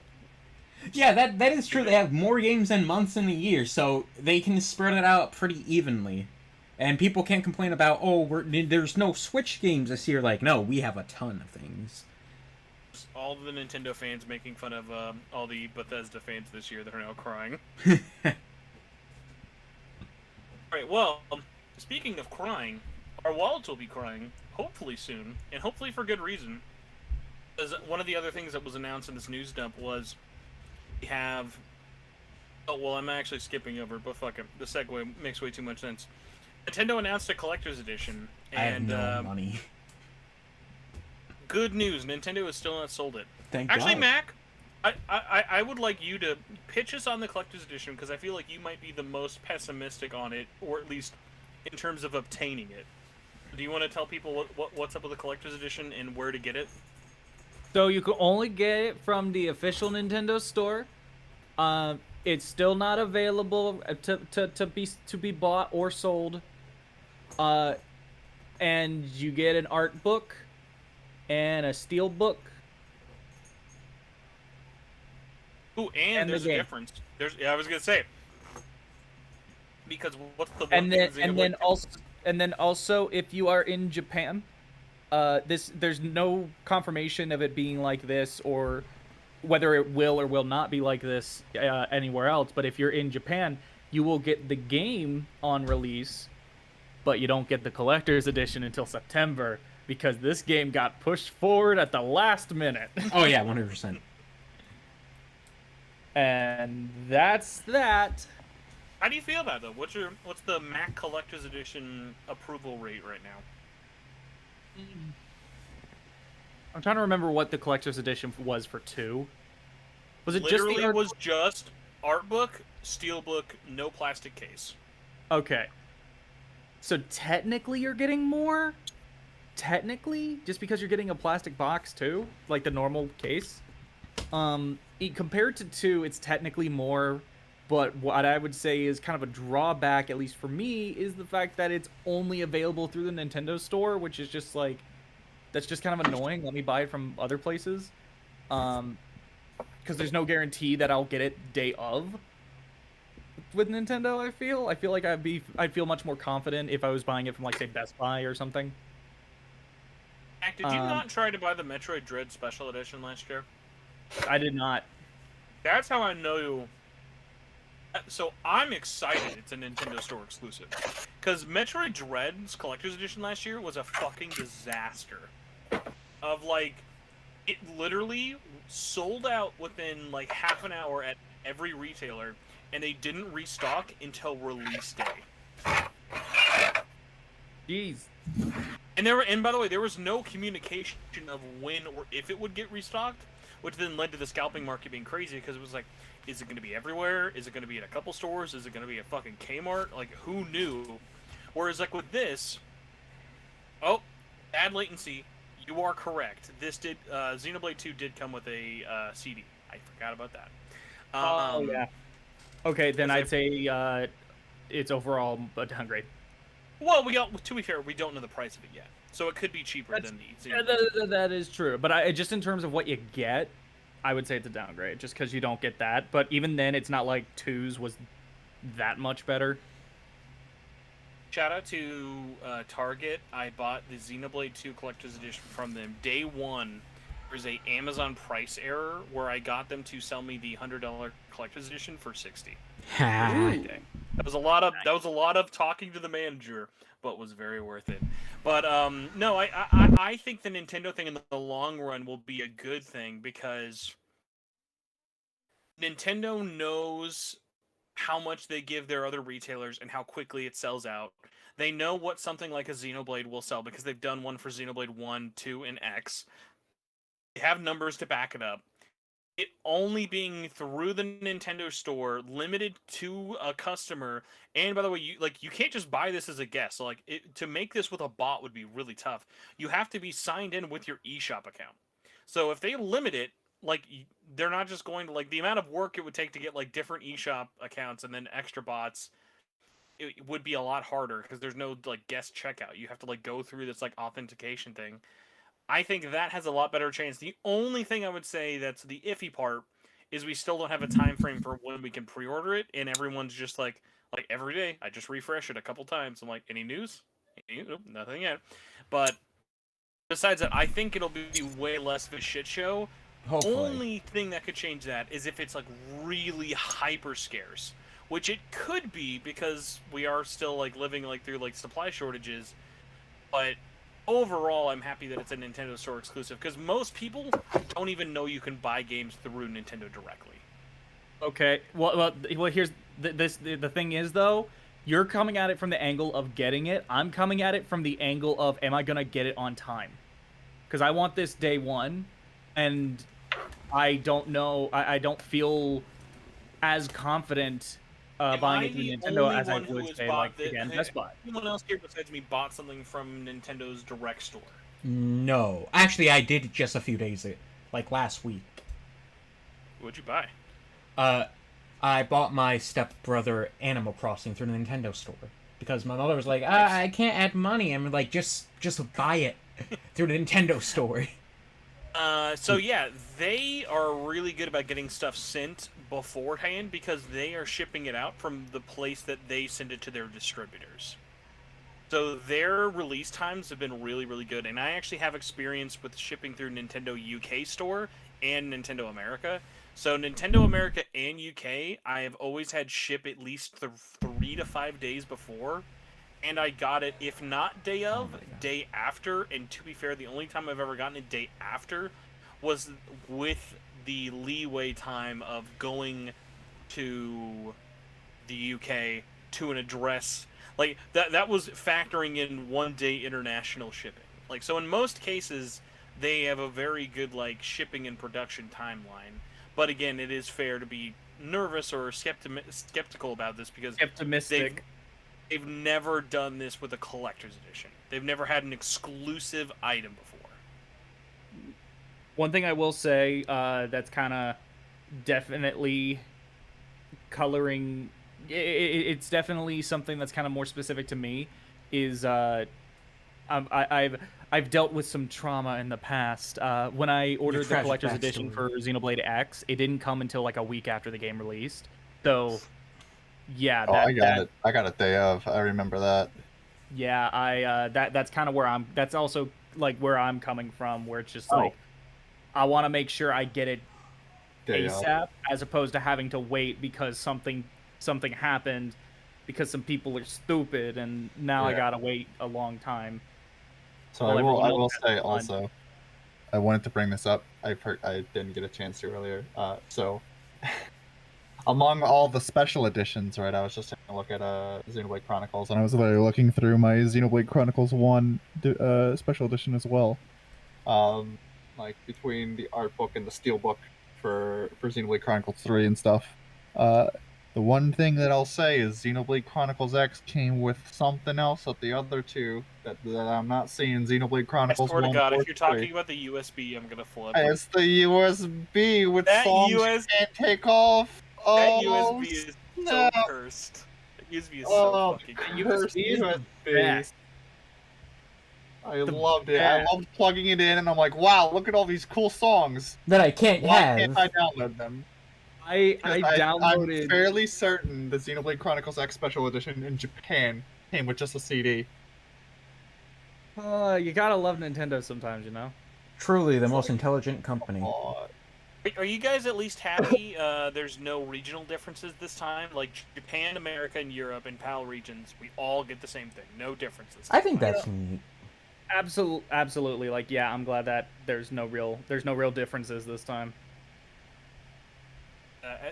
Yeah, that is true. They have more games than months in a year, so they can spread it out pretty evenly. And people can't complain about, there's no Switch games this year. No, we have a ton of things. All the Nintendo fans making fun of all the Bethesda fans this year that are now crying. Alright, well, speaking of crying, our wallets will be crying, hopefully soon, and hopefully for good reason. Because one of the other things that was announced in this news dump was we have... Oh, well, I'm actually skipping over, but fuck it. The segue makes way too much sense. Nintendo announced a collector's edition, and I have no money. Good news, Nintendo has still not sold it. Thank Actually, God. Mac, I would like you to pitch us on the collector's edition, because I feel like you might be the most pessimistic on it, or at least in terms of obtaining it. Do you want to tell people what's up with the collector's edition and where to get it? So you can only get it from the official Nintendo store. It's still not available to be bought or sold. And you get an art book and a steel book. Ooh, and there's a difference. I was gonna say, because what's the one and then also if you are in Japan, there's no confirmation of it being like this or whether it will or will not be like this anywhere else. But if you're in Japan, you will get the game on release, but you don't get the collector's edition until September because this game got pushed forward at the last minute. Oh yeah, 100%. And that's that. How do you feel about it, though? What's the Mac Collector's Edition approval rate right now? I'm trying to remember what the collector's edition was for 2. Was it Literally just the art was just art book, steel book, no plastic case. Okay. So technically you're getting more? Technically? Just because you're getting a plastic box too? Like the normal case? Compared to 2, it's technically more But what I would say is kind of a drawback, at least for me, is the fact that it's only available through the Nintendo Store, which is just like, that's just kind of annoying. Let me buy it from other places. Because there's no guarantee that I'll get it day of with Nintendo. I feel like I'd feel much more confident if I was buying it from, like, say, Best Buy or something. Did you not try to buy the Metroid Dread Special Edition last year? I did not. That's how I know. So I'm excited it's a Nintendo Store exclusive, because Metroid Dread's Collector's Edition last year was a fucking disaster. Of like, it literally sold out within like half an hour at every retailer, and they didn't restock until release day. Jeez. And by the way, there was no communication of when or if it would get restocked, which then led to the scalping market being crazy, because it was like, is it going to be everywhere? Is it going to be in a couple stores? Is it going to be a fucking Kmart? Like, who knew? Whereas, like, with this, oh, bad latency. You are correct. This did, Xenoblade 2 did come with a CD. I forgot about that. Oh, yeah. Okay, then I'd say it's overall a downgrade. Well, to be fair, we don't know the price of it yet. So it could be cheaper than the Xenoblade. That is true. But just in terms of what you get, I would say it's a downgrade, just because you don't get that. But even then, it's not like 2's was that much better. Shout out to Target. I bought the Xenoblade 2 Collector's Edition from them. Day one, there's a Amazon price error where I got them to sell me the $100 Collector's Edition for $60. That was a lot of talking to the manager, but was very worth it. But no, I think the Nintendo thing in the long run will be a good thing, because Nintendo knows how much they give their other retailers and how quickly it sells out. They know what something like a Xenoblade will sell, because they've done one for Xenoblade 1, 2, and X. They have numbers to back it up. It only being through the Nintendo Store, limited to a customer, and by the way, you can't just buy this as a guest. So to make this with a bot would be really tough. You have to be signed in with your eShop account. So if they limit it, they're not just going to, the amount of work it would take to get different eShop accounts and then extra bots, it would be a lot harder, because there's no guest checkout. You have to go through this authentication thing. I think that has a lot better chance. The only thing I would say that's the iffy part is we still don't have a time frame for when we can pre-order it, and everyone's just like every day I just refresh it a couple times. I'm like, any news? Nope, nothing yet. But besides that, I think it'll be way less of a shit show. Hopefully. Only thing that could change that is if it's really hyper scarce, which it could be, because we are still living through supply shortages. But overall, I'm happy that it's a Nintendo Store exclusive, because most people don't even know you can buy games through Nintendo directly. Okay. Well, here's the thing is, though, you're coming at it from the angle of getting it. I'm coming at it from the angle of, am I gonna get it on time? Because I want this day one, and I don't know. I don't feel as confident buying it from Nintendo as I would say, again, Best Buy. Anyone else here besides me bought something from Nintendo's direct store? No. Actually, I did just a few days, last week. What'd you buy? I bought my stepbrother Animal Crossing through the Nintendo Store, because my mother was like, I can't add money. I'm like, just buy it through the Nintendo Store. So yeah, they are really good about getting stuff sent beforehand, because they are shipping it out from the place that they send it to their distributors. So their release times have been really, really good. And I actually have experience with shipping through Nintendo UK store and Nintendo America. So Nintendo America and UK, I have always had ship at least 3 to 5 days before. And I got it, if not day of, day after. And to be fair, the only time I've ever gotten it day after was with the leeway time of going to the UK to an address. That was factoring in 1 day international shipping. So in most cases, they have a very good, shipping and production timeline. But again, it is fair to be nervous or skeptical about this, because they've never done this with a collector's edition. They've never had an exclusive item before. One thing I will say that's kind of definitely coloring, it's definitely something that's kind of more specific to me. Is I've dealt with some trauma in the past. When I ordered the tragic collector's edition backstory. for Xenoblade X, it didn't come until like a week after the game released. So, yeah, Oh, I got it. I got it day of. I remember that. yeah, that's kind of where I'm. That's also like where I'm coming from, where it's just Oh. like I want to make sure I get it Day of. ASAP, as opposed to having to wait because something happened, because some people are stupid, and now I Yeah. gotta wait a long time. So Well, I everyone else will has say fun. also, I wanted to bring this up. I didn't get a chance to earlier. So among all the special editions, right? I was just taking a look at Xenoblade Chronicles, and I was literally looking through my Xenoblade Chronicles 1 special edition as well. Like between the art book and the steel book for Xenoblade Chronicles 3 and stuff. The one thing that I'll say is Xenoblade Chronicles X came with something else that the other two that I'm not seeing Xenoblade I Chronicles swear to 1 God, or if you're 3. talking about the USB, I'm gonna flip. It's the USB with That songs US you can't take off. That Oh, USB is so snap. cursed. That USB is so Oh, fucking The cursed. USB is the USB. best. I The loved it. I best. loved plugging it in, and I'm like, wow, look at all these cool songs. That I can't Why have. can't I download them? I 'Cause downloaded. I'm fairly certain the Xenoblade Chronicles X Special Edition in Japan came with just a CD. You gotta love Nintendo sometimes, you know. Truly the most intelligent company. Oh, Are you guys at least happy there's no regional differences this time? Like Japan, America, and Europe and PAL regions, we all get the same thing. No differences. I think that's neat. Absolutely. Like, yeah, I'm glad that there's no real differences this time.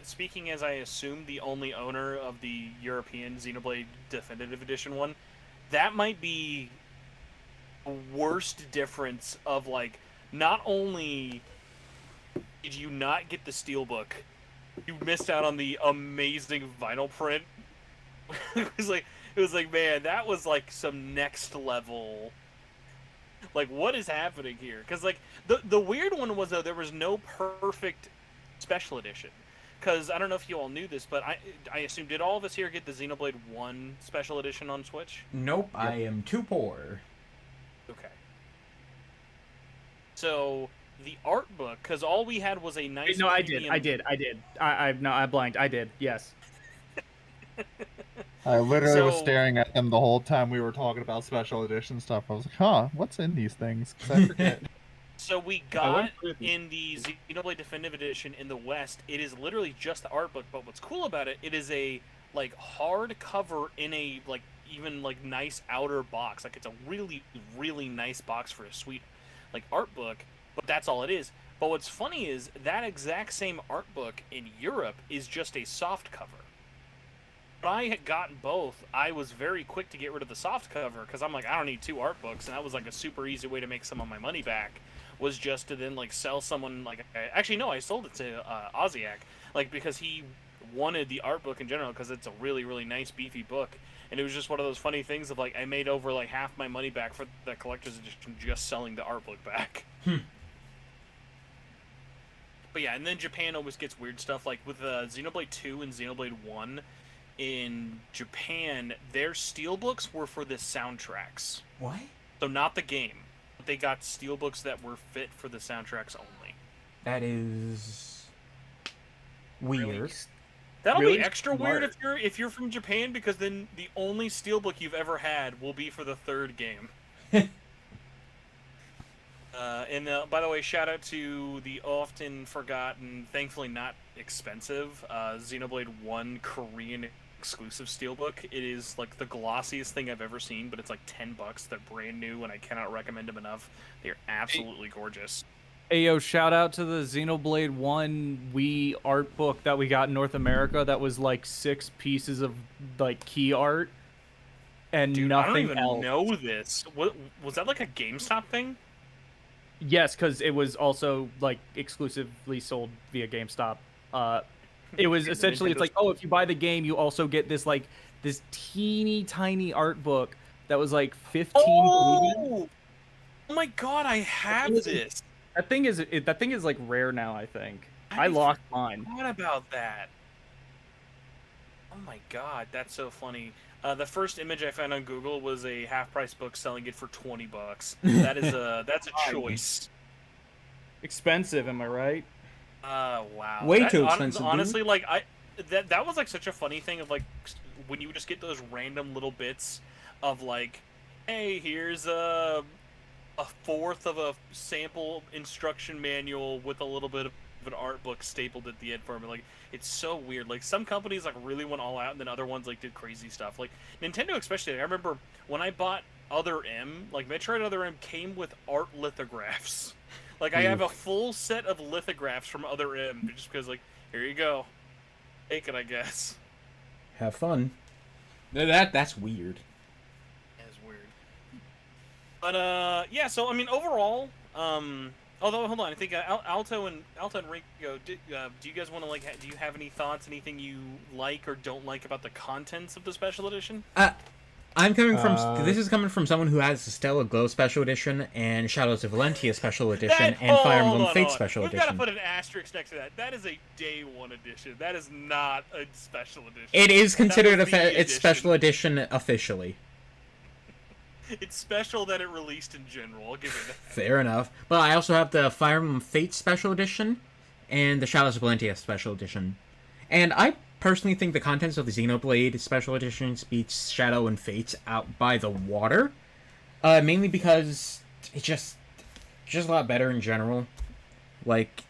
Speaking as I assume the only owner of the European Xenoblade Definitive Edition one, that might be the worst difference of, like, not only did you not get the steelbook, you missed out on the amazing vinyl print. it was like, man, that was like some next level. Like, what is happening here? Because, like, the weird one was, though, there was no perfect special edition. Because I don't know if you all knew this, but I assume, did all of us here get the Xenoblade 1 special edition on Switch? Nope, I am too poor. Okay. So the art book, because all we had was a nice. Wait, no, I premium... did. I blanked. I did. Yes. I literally was So- staring at them the whole time we were talking about special edition stuff. I was like, huh, what's in these things? 'Cause I forget. So we got in the Xenoblade Definitive Edition in the West, it is literally just the art book, but what's cool about it, it is a like hard cover in a like even like nice outer box. Like it's a really, really nice box for a sweet like art book, but that's all it is. But what's funny is that exact same art book in Europe is just a soft cover. When I had gotten both, I was very quick to get rid of the soft cover because I'm like, I don't need two art books, and that was like a super easy way to make some of my money back. Was just to then like sell someone like actually no, I sold it to Oziak like because he wanted the art book in general because it's a really really nice beefy book, and it was just one of those funny things of like I made over like half my money back for the collector's edition just selling the art book back. But yeah, and then Japan always gets weird stuff like with Xenoblade 2 and Xenoblade 1. In Japan, their steelbooks were for the soundtracks. What? So not the game. They got steelbooks that were fit for the soundtracks only. That is weird. Really? That'll Really be extra smart. weird if you're from Japan, because then the only steelbook you've ever had will be for the third game. And by the way, shout out to the often forgotten, thankfully not expensive, Xenoblade 1 Korean exclusive steelbook. It is like the glossiest thing I've ever seen, but it's like $10. They're brand new, and I cannot recommend them enough. They're absolutely gorgeous. Hey, yo, shout out to the Xenoblade 1 Wii art book that we got in North America that was like 6 pieces of like key art and Dude, nothing I don't even else. know this. What was that, like a GameStop thing? Yes, because it was also like exclusively sold via GameStop. It was essentially, it's like, oh, if you buy the game, you also get this like this teeny tiny art book that was like 15. Oh my god, I have this. That thing is like rare now. I think I I lost mine. What about that? Oh my god, that's so funny. The first image I found on Google was a half-price book selling it for $20. That's a choice. Expensive, am I right? Wow. Way too expensive, honestly, like that was like such a funny thing of like when you would just get those random little bits of like, hey, here's a fourth of a sample instruction manual with a little bit of an art book stapled at the end for me. Like, it's so weird. Like, some companies like really went all out, and then other ones like did crazy stuff. Like Nintendo, especially. I remember when I bought Other M, like Metroid Other M came with art lithographs. Like, I have a full set of lithographs from Other M just because, like, here you go, take it, I guess. Have fun. That's weird. It's weird. But yeah. So I mean, overall, although hold on, I think Alto and Ringo, do you guys want to like? Do you have any thoughts? Anything you like or don't like about the contents of the special edition? I'm coming from. This is coming from someone who has the Stellar Glow Special Edition and Shadows of Valentia Special Edition and Fire Emblem Fate Special We've Edition. got to put an asterisk next to that. That is a Day 1 edition. That is not a special edition. It is considered its its special edition officially. It's special that it released in general. I'll give you that. Fair enough. But I also have the Fire Emblem Fate Special Edition and the Shadows of Valentia Special Edition. And I personally think the contents of the Xenoblade Special Editions beats Shadow and Fate out by the water. Mainly because it's just a lot better in general. Like,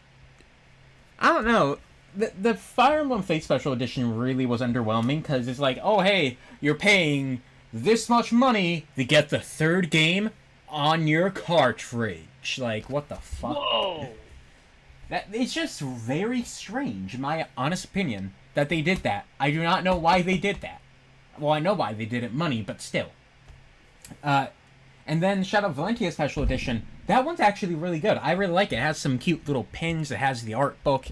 I don't know. The Fire Emblem Fate Special Edition really was underwhelming because it's like, oh hey, you're paying this much money to get the third game on your cartridge. Like, what the fuck? Whoa! It's just very strange, in my honest opinion, that they did that. I do not know why they did that. Well, I know why they did it, money, but still. And then Shadow of Valentia Special Edition, that one's actually really good. I really like it. It has some cute little pins. It has the art book.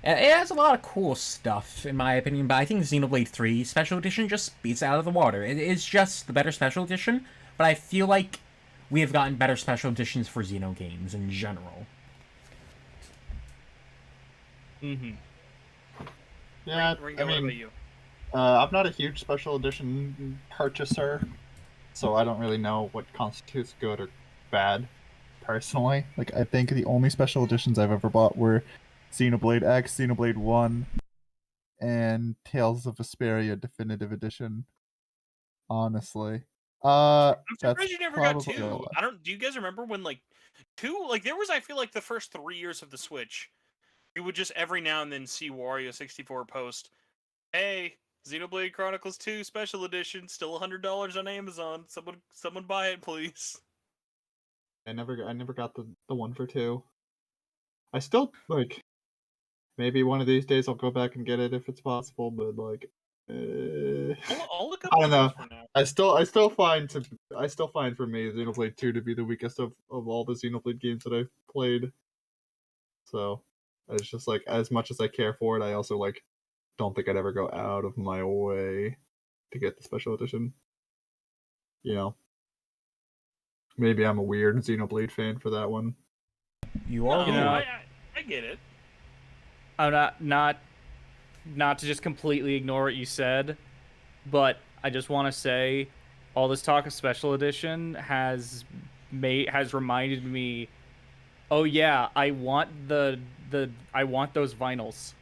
It has a lot of cool stuff, in my opinion, but I think Xenoblade 3 Special Edition just beats it out of the water. It's just the better Special Edition, but I feel like we have gotten better Special Editions for Xeno games in general. Mm-hmm. Yeah, Ringo, I what about mean, you? I'm not a huge special edition purchaser, so I don't really know what constitutes good or bad, personally. Like, I think the only special editions I've ever bought were Xenoblade X, Xenoblade 1, and Tales of Vesperia Definitive Edition. Honestly. I'm That's surprised you never got probably 2. all. Do you guys remember when, like, 2, like, there was, I feel like, the first 3 years of the Switch, you would just every now and then see Wario64 post, hey, Xenoblade Chronicles 2 Special Edition, still $100 on Amazon. Someone buy it, please. I never got the one for 2. I still, like, maybe one of these days I'll go back and get it if it's possible, but, like, I'll look up I don't know. for now. I still find for me Xenoblade 2 to be the weakest of all the Xenoblade games that I've played. So it's just like, as much as I care for it, I also like don't think I'd ever go out of my way to get the special edition. You know. Maybe I'm a weird Xenoblade fan for that one. You are. No, You know, I get it. I'm not to just completely ignore what you said, but I just want to say all this talk of special edition has reminded me, oh yeah, I want those vinyls.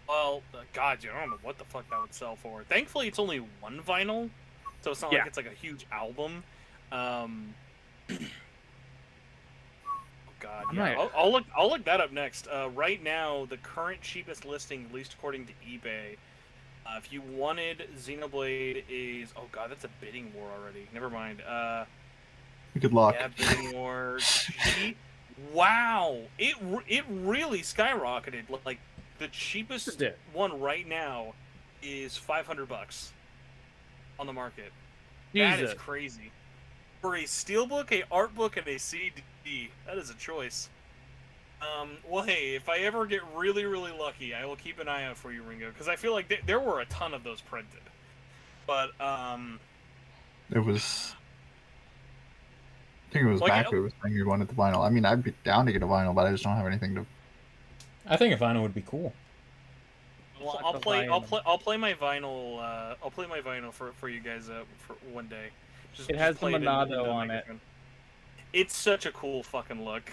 Well, God, I don't know what the fuck that would sell for. Thankfully, it's only one vinyl, so it's not like it's like a huge album. Oh God, yeah. I'll look that up next. Right now, the current cheapest listing, at least according to eBay, if you wanted Xenoblade, is God, that's a bidding war already. Never mind. Good luck. Yeah, bidding war. Wow, it really skyrocketed. Like the cheapest one right now is $500 on the market. Jesus. That is crazy. For a steelbook, a art book, and a CD, that is a choice. Well, hey, if I ever get really, really lucky, I will keep an eye out for you, Ringo, because I feel like there were a ton of those printed. But, It was... I think it was Like, back who was saying you wanted the vinyl. I mean, I'd be down to get a vinyl, but I just don't have anything to... I think a vinyl would be cool. I'll play my vinyl. I'll play my vinyl for you guys for one day. It has the play into Monado on it. microphone. It's such a cool fucking look.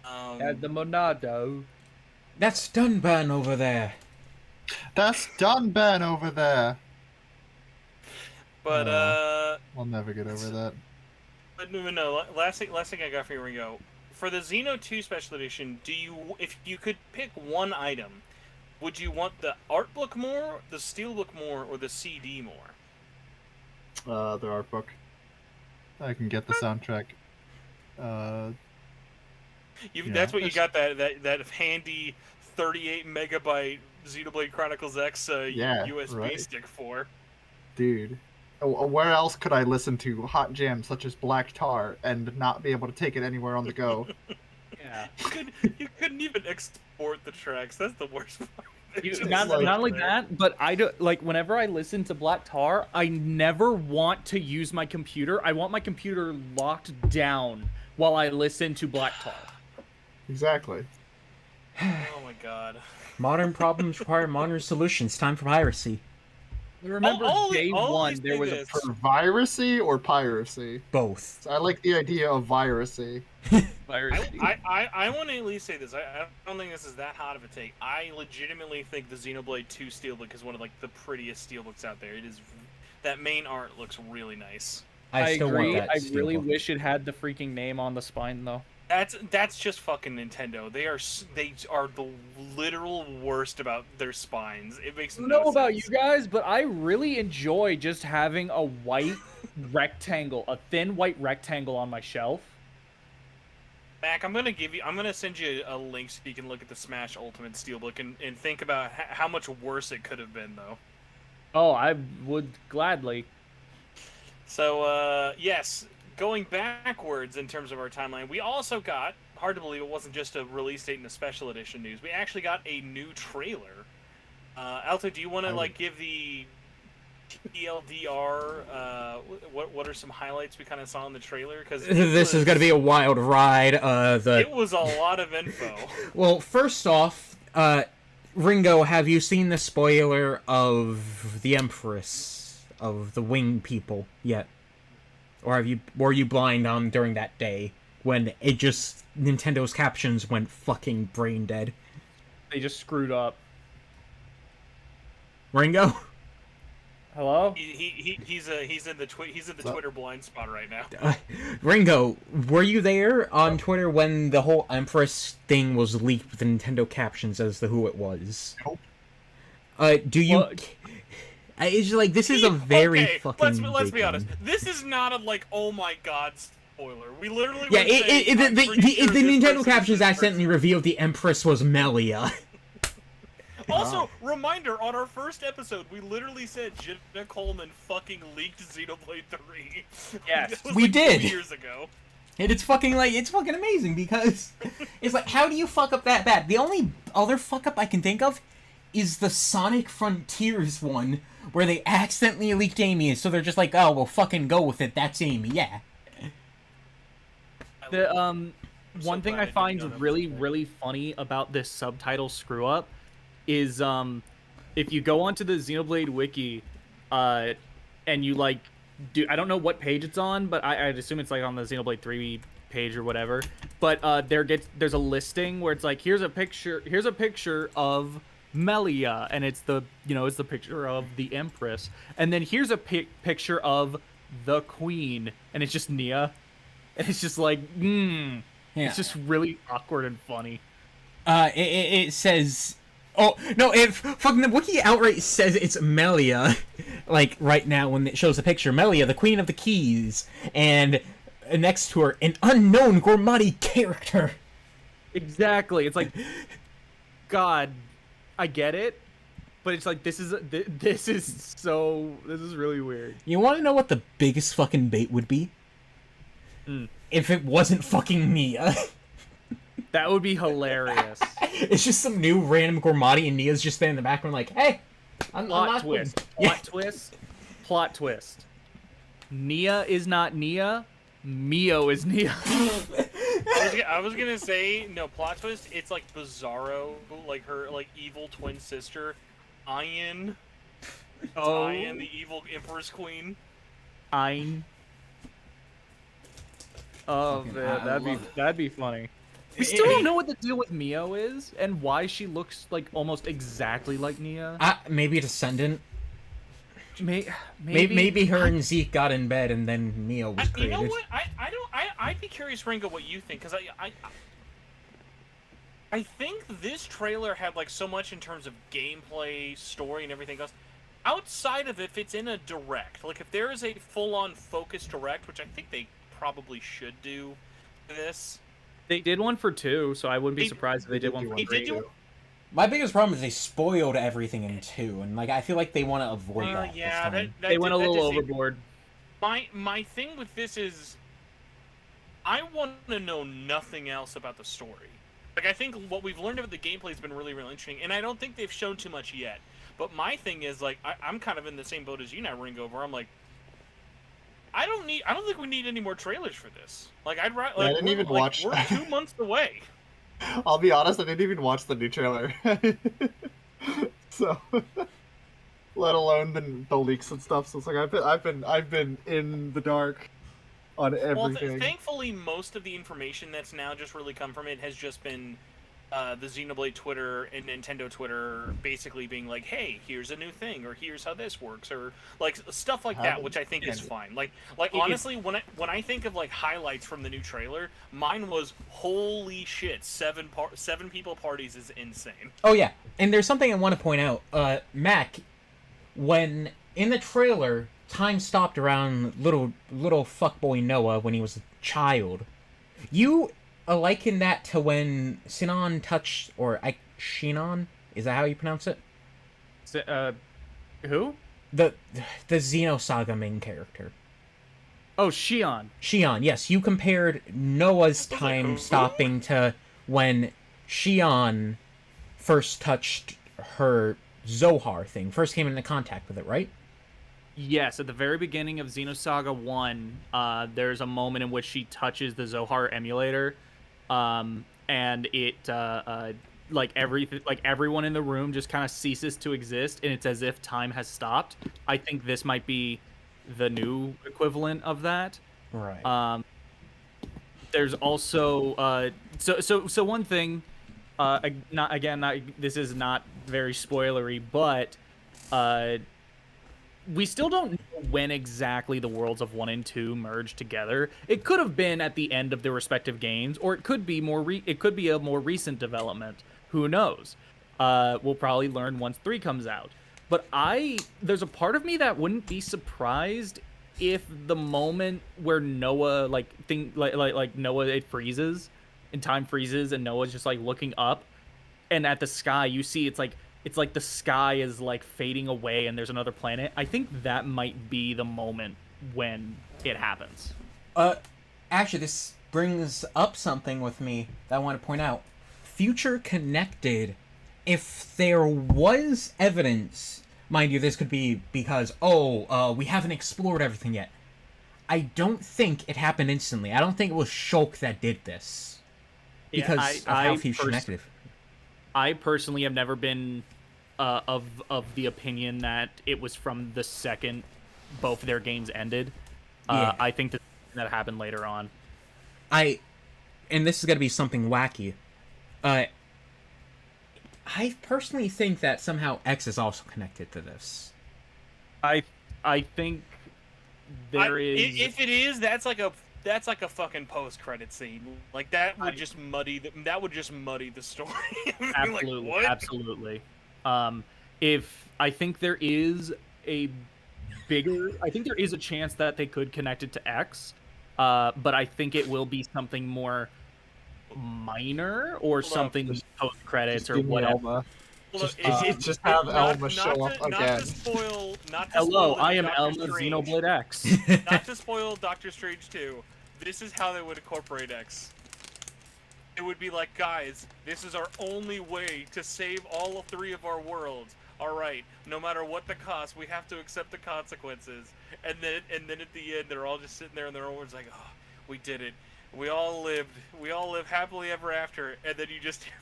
Has the Monado. That's Dunban over there. That's Dunban over there. But I'll never get over that. But no. Last thing I got for you, Ringo. For the Xeno 2 Special Edition, if you could pick one item, would you want the art book more, the steelbook more, or the CD more? The art book. I can get the soundtrack. That's what you got, that handy 38 megabyte Xenoblade Chronicles X USB stick for. Dude. Where else could I listen to hot jams such as Black Tar and not be able to take it anywhere on the go? Yeah. You couldn't even export the tracks. That's the worst part. Not only that, but I do, like, whenever I listen to Black Tar, I never want to use my computer. I want my computer locked down while I listen to Black Tar. Exactly. Oh my god. Modern problems require modern solutions. Time for piracy. Remember day one, there was a... For viracy or piracy? Both. I like the idea of viracy. I want to at least say this. I don't think this is that hot of a take. I legitimately think the Xenoblade 2 Steelbook is one of, like, the prettiest steelbooks out there. It is... That main art looks really nice. I still agree. want that I really steelbook. wish it had the freaking name on the spine, though. That's just fucking Nintendo. They are the literal worst about their spines. It makes no sense. I don't know about you guys, but I really enjoy just having a white rectangle, a thin white rectangle on my shelf. Mac, I'm gonna send you a link so you can look at the Smash Ultimate Steelbook and think about how much worse it could have been, though. Oh, I would gladly. So, yes, going backwards in terms of our timeline, we also got, hard to believe it wasn't just a release date and a special edition news, we actually got a new trailer. Alto, do you want to, give the TLDR, what are some highlights we kind of saw in the trailer? Because this is going to be a wild ride. It was a lot of info. Well, first off, Ringo, have you seen the spoiler of the Empress of the Wing people yet? Or were you blind on during that day when Nintendo's captions went fucking brain dead? They just screwed up. Ringo? Hello? He's in the Twitter blind spot right now. Ringo, were you there on Twitter when the whole Empress thing was leaked with the Nintendo captions as to who it was? Nope. Do you... Well, it's like, this is a very fucking let's be big honest. one. This is not a, oh my god spoiler. We literally the Nintendo captions accidentally revealed the Empress was Melia. Also, reminder, on our first episode, we literally said Jenna Coleman fucking leaked Xenoblade 3. Yes, we did. 2 years ago. And it's fucking amazing because it's like, how do you fuck up that bad? The only other fuck up I can think of is the Sonic Frontiers one, where they accidentally leaked Amy, so they're just like, oh, well, fucking go with it, that's Amy, yeah. One thing I find really funny about this subtitle screw-up is, if you go onto the Xenoblade wiki, and you, I don't know what page it's on, but I'd assume it's, on the Xenoblade 3 page or whatever, but, there's a listing where it's like, here's a picture of Melia, and it's the picture of the Empress, and then here's a picture of the Queen, and it's just Nia, and it's just like, yeah. It's just really awkward and funny. It says, oh no, if fucking the wiki outright says it's Melia, right now when it shows the picture, Melia, the Queen of the Keys, and next to her, an unknown Gormati character. Exactly, it's like, God. I get it, but it's like, this is really weird. You want to know what the biggest fucking bait would be? If it wasn't fucking Nia. That would be hilarious. It's just some new random Gormati and Nia's just standing in the background like, hey, Plot twist. Nia is not Nia. Mio is Nia. I was gonna say no plot twist. It's like Bizarro, like her like evil twin sister, Ayan. Oh, Ayan, the evil Empress Queen. Ein. Oh Fucking- man, I love it. that'd be funny. We still don't know what the deal with Mio is and why she looks like almost exactly like Nia. Maybe a descendant. Maybe Maybe her and Zeke got in bed and then Neo was You created. know what? I'd be curious, Ringo, what you think, because I think this trailer had like so much in terms of gameplay, story, and everything else. Outside of if it's in a direct, like if there is a full-on focus direct, which I think they probably should do for this. They did one for 2, so I wouldn't be They- surprised if they did one for They 3. did do My biggest problem is they spoiled everything in 2, and like I feel like they want to avoid Well, that. yeah, this time. They went a that little just seemed- overboard. My thing with this is, I want to know nothing else about the story. Like, I think what we've learned about the gameplay has been really, really interesting, and I don't think they've shown too much yet. But my thing is, like, I'm kind of in the same boat as you now, Ringo, where I'm like, I don't think we need any more trailers for this. Like, I'd rather. Like, I didn't even watch- We're 2 months away. I'll be honest, I didn't even watch the new trailer. So, let alone the leaks and stuff. So it's like I've been in the dark on Well, everything. thankfully, most of the information that's now just really come from it has just been the Xenoblade Twitter and Nintendo Twitter basically being like, "Hey, here's a new thing," or "Here's how this works," or like stuff like that, which I think is fine. Like honestly, when I think of like highlights from the new trailer, mine was holy shit, 7 people parties is insane. Oh yeah, and there's something I want to point out. Mac, when in the trailer, time stopped around little fuckboy Noah when he was a child. You liken that to when Sinon touched, or Shinon, is that how you pronounce it? Who? The Xeno Saga main character. Oh, Shion. Shion, yes. You compared Noah's like, time who? stopping to when Shion first touched her Zohar thing, first came into contact with it, right? Yes, at the very beginning of Xenosaga 1, there's a moment in which she touches the Zohar emulator, and it like everyone in the room just kind of ceases to exist, and it's as if time has stopped. I think this might be the new equivalent of that. Right. There's also so one thing, this is not very spoilery, but we still don't know when exactly the worlds of 1 and 2 merge together. It could have been at the end of their respective games, or it could be a more recent development. Who knows? We'll probably learn once 3 comes out. But there's a part of me that wouldn't be surprised if the moment where Noah Noah, it freezes and time freezes and Noah's just like looking up, and at the sky you see it's like the sky is like fading away and there's another planet. I think that might be the moment when it happens. Actually, this brings up something with me that I want to point out. Future connected. If there was evidence, mind you, this could be because we haven't explored everything yet. I don't think it happened instantly. I don't think it was Shulk that did this because of how Future connected. I personally have never been of the opinion that it was from the second both their games ended. Yeah. I think that happened later on. And this is going to be something wacky. I personally think that somehow X is also connected to this. I think there is. If it is, that's like a fucking post-credit scene. Like that would just muddy the story. Absolutely, like, what? absolutely. I think there is a chance that they could connect it to X, but I think it will be something more minor or something post credits or whatever. Just have Elma show up again. Not to spoil Hello, I am Doctor Elma Strange. Xenoblade X. Not to spoil Doctor Strange 2. This is how they would incorporate X. It would be like, guys, this is our only way to save all 3 of our worlds. All right, no matter what the cost, we have to accept the consequences. And then at the end, they're all just sitting there in their own words like, oh, we did it. We all live happily ever after, and then you just hear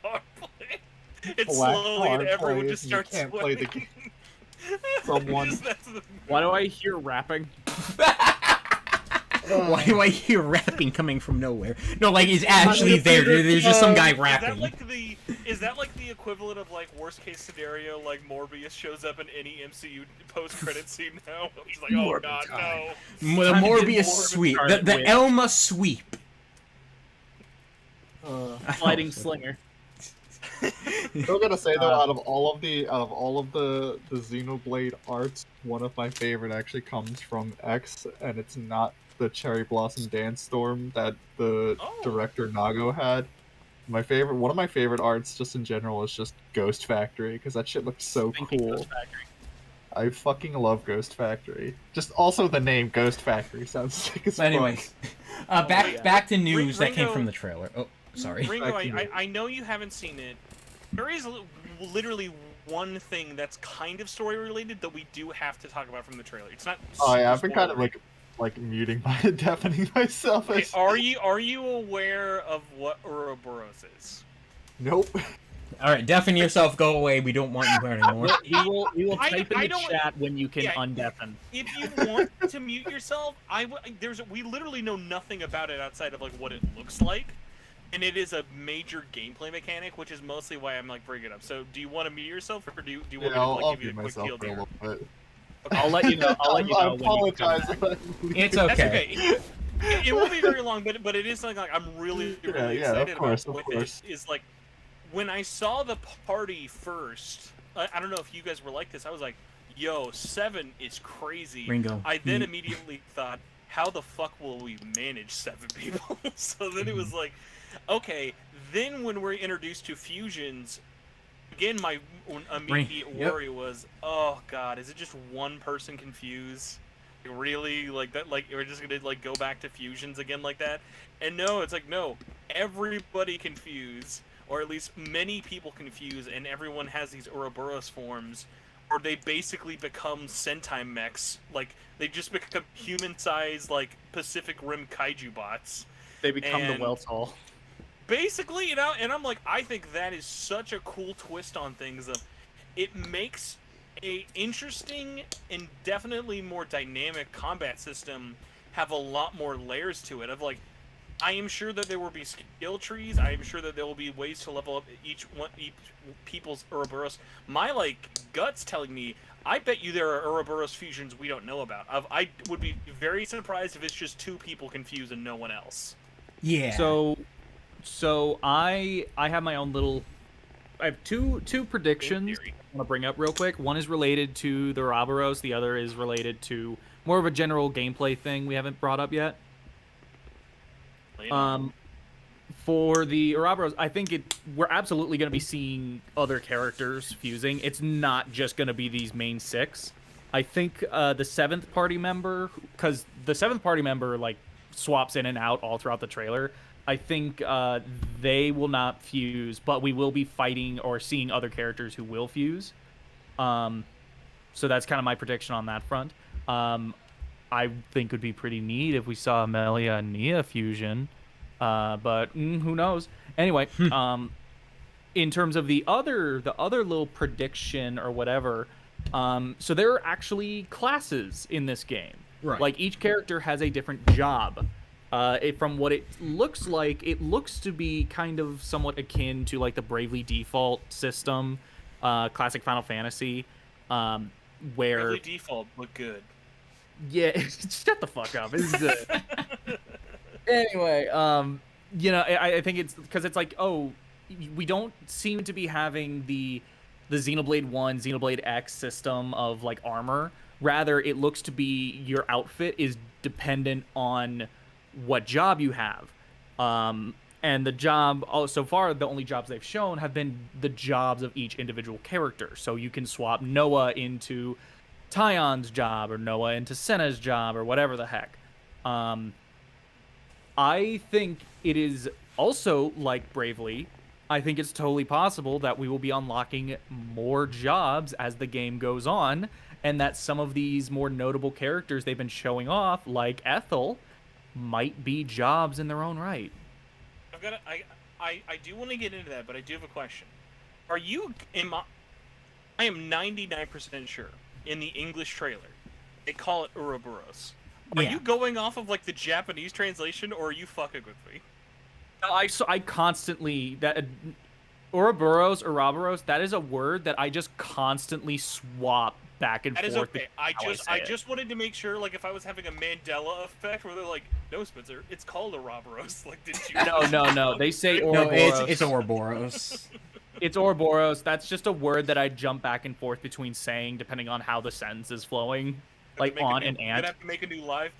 Black Tar play. And Black slowly, and Tar everyone plays just and you starts can't play the sweating. game. Someone- Why do I hear rapping? Why do I hear rapping coming from nowhere? No, like he's actually there. There's just some guy rapping. Is that like the equivalent of like worst case scenario? Like Morbius shows up in any MCU post credit scene now. He's like, oh god, no. The Morbius sweep. The Elma sweep. Sliding slinger. I'm gonna say though, out of all of the Xenoblade arts, one of my favorite actually comes from X, and it's not the Cherry Blossom Dance Storm that the director Nago had. One of my favorite arts, just in general, is just Ghost Factory, because that shit looks so cool. I fucking love Ghost Factory. Just also the name Ghost Factory sounds sick as fuck. Anyways, back to news that came Ringo- from the trailer. Oh, sorry. Ringo, I know you haven't seen it. There is literally one thing that's kind of story related that we do have to talk about from the trailer. It's not. Oh yeah, I've been kind of spoilery. like muting deafening myself. Okay, are you aware of what Ouroboros is? Nope. All right, deafen yourself. Go away. We don't want you here anymore. We will type in I the don't- chat when you can yeah, undeafen. If you want to mute yourself, we literally know nothing about it outside of like what it looks like, and it is a major gameplay mechanic, which is mostly why I'm like bringing it up. So, do you want to mute yourself, or do you want me to I'll give you mute a quick myself field for a here? little bit. I'll let you know. I when you come apologize. back. It's That's okay. okay. It won't be very long, but it is something like I'm really excited of course, about. of course. It is like when I saw the party first. I don't know if you guys were like this. I was like, "Yo, 7 is crazy." Ringo, I then mute. immediately thought, "How the fuck will we manage 7 people?" So then it was like, okay. Then when we're introduced to fusions, again, my immediate Yep. worry was, oh god, is it just one person confused? Really, like that? Like we're just gonna like go back to fusions again like that? And no, it's like no, everybody confused, or at least many people confuse, and everyone has these Ouroboros forms, or they basically become Sentai mechs. Like they just become human-sized like Pacific Rim kaiju bots. They become And- the Weltall. Basically, and I'm like, I think that is such a cool twist on things. It makes a interesting and definitely more dynamic combat system have a lot more layers to it. Of like, I am sure that there will be skill trees. I am sure that there will be ways to level up each people's Ouroboros. My like guts telling me, I bet you there are Ouroboros fusions we don't know about. I would be very surprised if it's just 2 people confused and no one else. Yeah. So I have my own little. I have two predictions theory. I want to bring up real quick. One is related to the Ouroboros. The other is related to more of a general gameplay thing we haven't brought up yet. For the Ouroboros, I think we're absolutely going to be seeing other characters fusing. It's not just going to be these main 6. I think the 7th party member, because the 7th party member like swaps in and out all throughout the trailer. I think they will not fuse, but we will be fighting or seeing other characters who will fuse. So that's kind of my prediction on that front. I think it would be pretty neat if we saw Amelia and Nia fusion, but who knows? Anyway, in terms of the other little prediction or whatever, so there are actually classes in this game. Right. Like each character has a different job. From what it looks like, it looks to be kind of somewhat akin to like the Bravely Default system, classic Final Fantasy, where Bravely Default look good. yeah, shut the fuck up. It's good. Anyway, I think it's because it's like, oh, we don't seem to be having the Xenoblade 1, Xenoblade X system of like armor. Rather, it looks to be your outfit is dependent on what job you have. And the job, so far, the only jobs they've shown have been the jobs of each individual character. So you can swap Noah into Tyon's job, or Noah into Senna's job, or whatever the heck. I think it is also, like Bravely, I think it's totally possible that we will be unlocking more jobs as the game goes on, and that some of these more notable characters they've been showing off, like Ethel, might be jobs in their own right. I've got I do want to get into that, but I do have a question. Are you I am 99% sure in the English trailer they call it Ouroboros. Are Yeah. you going off of like the Japanese translation, or are you fucking with me? I constantly that Ouroboros, that is a word that I just constantly swap back and That is forth. okay. How I say it. just wanted to make sure, like, if I was having a Mandela effect, where they're like, "No, Spencer, it's called Ouroboros." Like, did you? No. They say No, Ouroboros. it's Ouroboros. It's Ouroboros. That's just a word that I jump back and forth between saying depending on how the sentence is flowing. Like on and I'm ant. gonna have to make a new live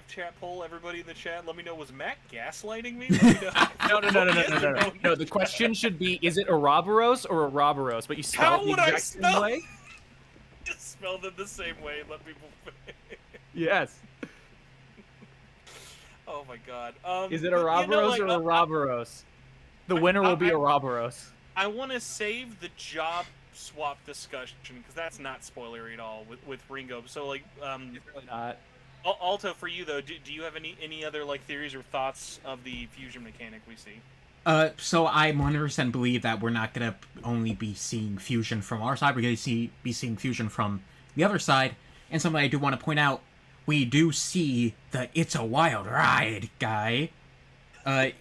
chat poll. Everybody in the chat, let me know, was Matt gaslighting me? Let me know. No. The question should be: is it Ouroboros or Ouroboros? But you spell How it the would I exact same spell? way. Just spell them the same way and let people. Yes. Oh my god. Is it but, Ouroboros or Ouroboros? The winner will be Ouroboros. I want to save the job swap discussion because that's not spoilery at all with Ringo. So like, It's really not. Alto, for you though, do you have any other like theories or thoughts of the fusion mechanic we see? So I 100% believe that we're not gonna only be seeing fusion from our side. We're gonna be seeing fusion from the other side. And something I do want to point out, we do see the "It's a Wild Ride" guy.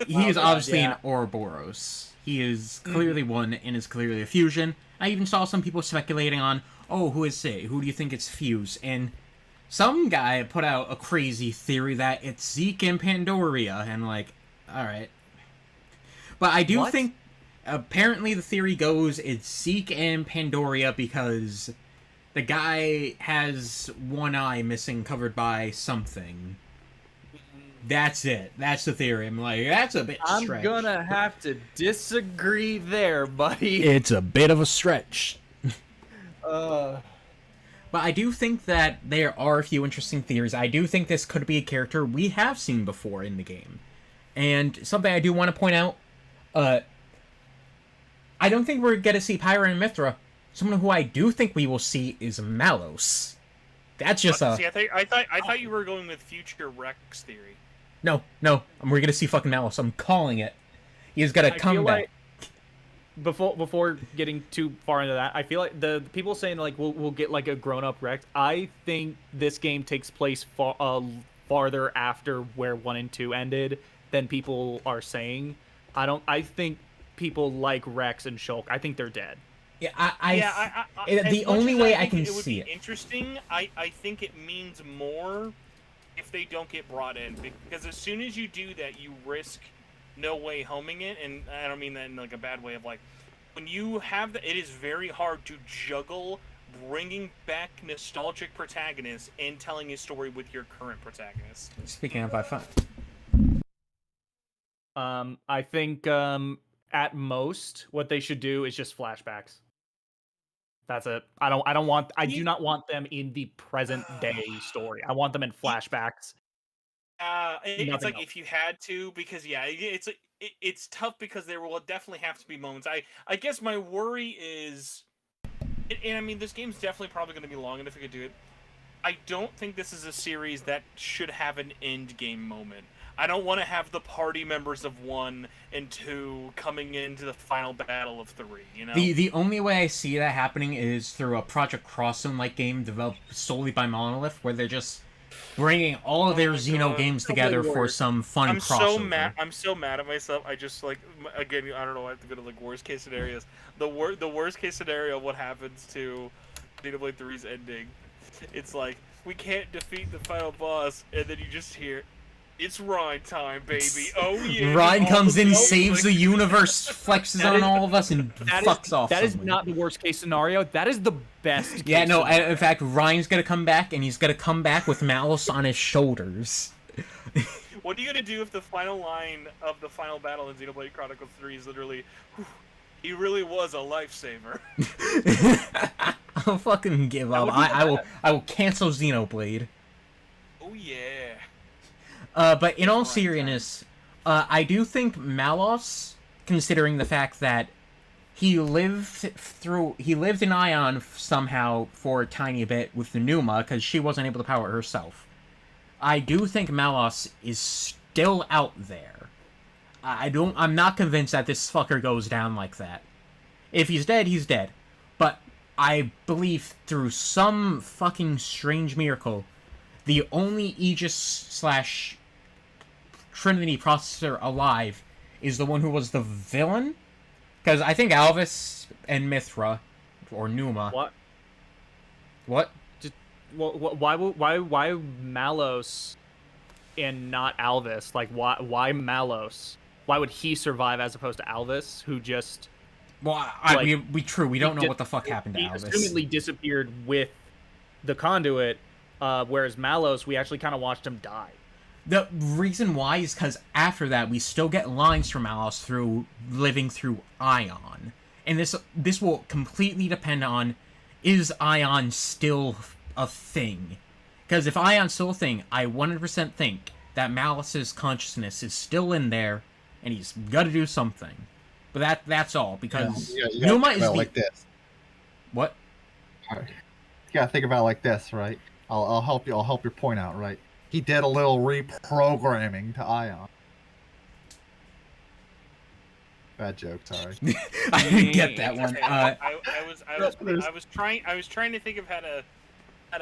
He is obviously an Ouroboros. He is clearly one and is clearly a fusion. I even saw some people speculating on, oh, who is it? Who do you think it's fused? And some guy put out a crazy theory that it's Zeke and Pandoria, and like, alright. But I do think, apparently the theory goes it's Zeke and Pandoria because the guy has one eye missing covered by something. That's it. That's the theory. I'm like, that's a bit stretch. I'm gonna have to disagree there, buddy. It's a bit of a stretch. But I do think that there are a few interesting theories. I do think this could be a character we have seen before in the game. And something I do want to point out, I don't think we're going to see Pyra and Mithra. Someone who I do think we will see is Malos. That's just See, I thought you were going with future Rex theory. No, we're going to see fucking Malos. I'm calling it. He's got to come back. Before getting too far into that, I feel like the people saying like we'll get like a grown-up Rex. I think this game takes place farther after where 1 and 2 ended than people are saying. I think people like Rex and Shulk. I think they're dead. Yeah, the only way I can see it. Interesting. I think it means more if they don't get brought in, because as soon as you do that, you risk No Way Homing it, and I don't mean that in like a bad way of like, when you have it is very hard to juggle bringing back nostalgic protagonists and telling a story with your current protagonist. Speaking of by I think at most what they should do is just flashbacks. That's it. I do not want them in the present day story. I want them in flashbacks. It's like if you had to, because it's tough because there will definitely have to be moments. I guess my worry is, and I mean this game's definitely probably going to be long enough if you could do it. I don't think this is a series that should have an end game moment. I don't want to have the party members of 1 and 2 coming into the final battle of 3, you know? The only way I see that happening is through a Project Crossing-like game developed solely by Monolith, where they're just bringing all of their Xeno games together for some fun crossover. I'm so mad at myself. I just, like, again, I don't know, I have to go to, like, worst-case scenarios. The worst-case scenario of what happens to Xenoblade 3's ending, it's like, we can't defeat the final boss, and then you just hear, it's Rhine time, baby. Oh, yeah. Rhine comes in, saves the universe, flexes on all of us, and fucks off. That is not the worst case scenario. That is the best case scenario. In fact, Ryan's gonna come back, and he's gonna come back with Malice on his shoulders. What are you gonna do if the final line of the final battle in Xenoblade Chronicles 3 is literally, he really was a lifesaver? I'll fucking give up. I will cancel Xenoblade. Oh, yeah. But in all seriousness, I do think Malos, considering the fact that he lived in Ion somehow for a tiny bit with the Numa, because she wasn't able to power it herself. I do think Malos is still out there. I'm not convinced that this fucker goes down like that. If he's dead, he's dead. But I believe through some fucking strange miracle, the only Aegis / Trinity processor alive is the one who was the villain. Because I think Alvis and Mithra, or Numa. What? What? Why Malos and not Alvis? Like, why Malos? Why would he survive as opposed to Alvis, who just... Well, we don't know what the fuck happened to he Alvis. assumedly disappeared with the conduit, whereas Malos, we actually kind of watched him die. The reason why is because after that, we still get lines from Malos through living through Ion. And this will completely depend on, is Ion still a thing? Because if Ion's still a thing, I 100% think that Malice's consciousness is still in there, and he's got to do something. But that's all, because Numa is like this. What? All right. You gotta think about it like this, right? I'll help you. I'll help your point out, right? He did a little reprogramming to Ion. Bad joke, sorry. I didn't get that one. I was trying to think of how to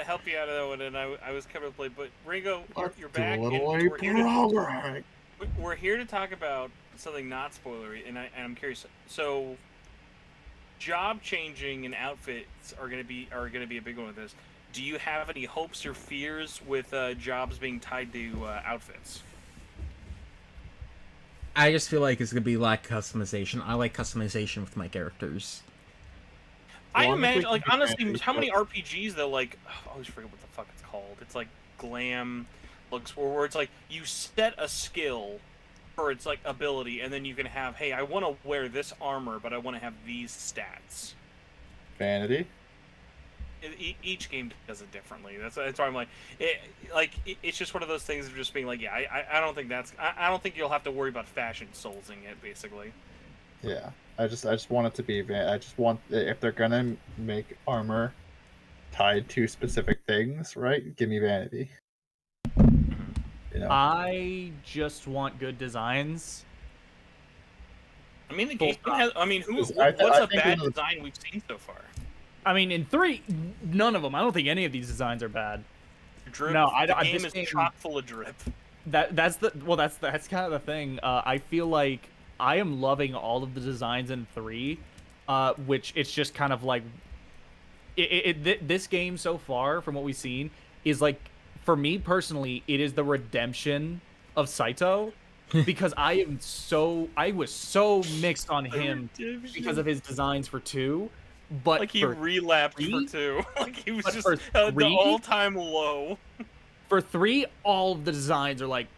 help you out of that one, and I was coming to play. But Ringo, you're back. We're here to talk about something not spoilery, and I'm curious. So, job changing and outfits are gonna be a big one with this. Do you have any hopes or fears with jobs being tied to outfits? I just feel like it's gonna be lack customization. I like customization with my characters. I imagine, like, honestly, how many RPGs though? Like, I always forget what the fuck it's called. It's like Glam looks, where it's like you set a skill for its like ability, and then you can have, hey, I want to wear this armor, but I want to have these stats. Vanity. Each game does it differently. That's why I'm like, it's just one of those things of just being like, yeah, I don't think I don't think you'll have to worry about fashion soulsing it, basically. Yeah, I just want it to be. I just want, if they're gonna make armor tied to specific things, right? Give me vanity. You know? I just want good designs. I mean, the game has. I mean, what's a bad design we've seen so far? I mean, in 3, none of them. I don't think any of these designs are bad. Drip. No, the game is chock full of drip. That's kind of the thing. I feel like I am loving all of the designs in 3, which it's just kind of like this game so far, from what we've seen, is like, for me personally, it is the redemption of Saito, because I was so mixed on him because of his designs for 2. But like he relapsed for 2. Like he was just the all-time low. For 3, all of the designs are like,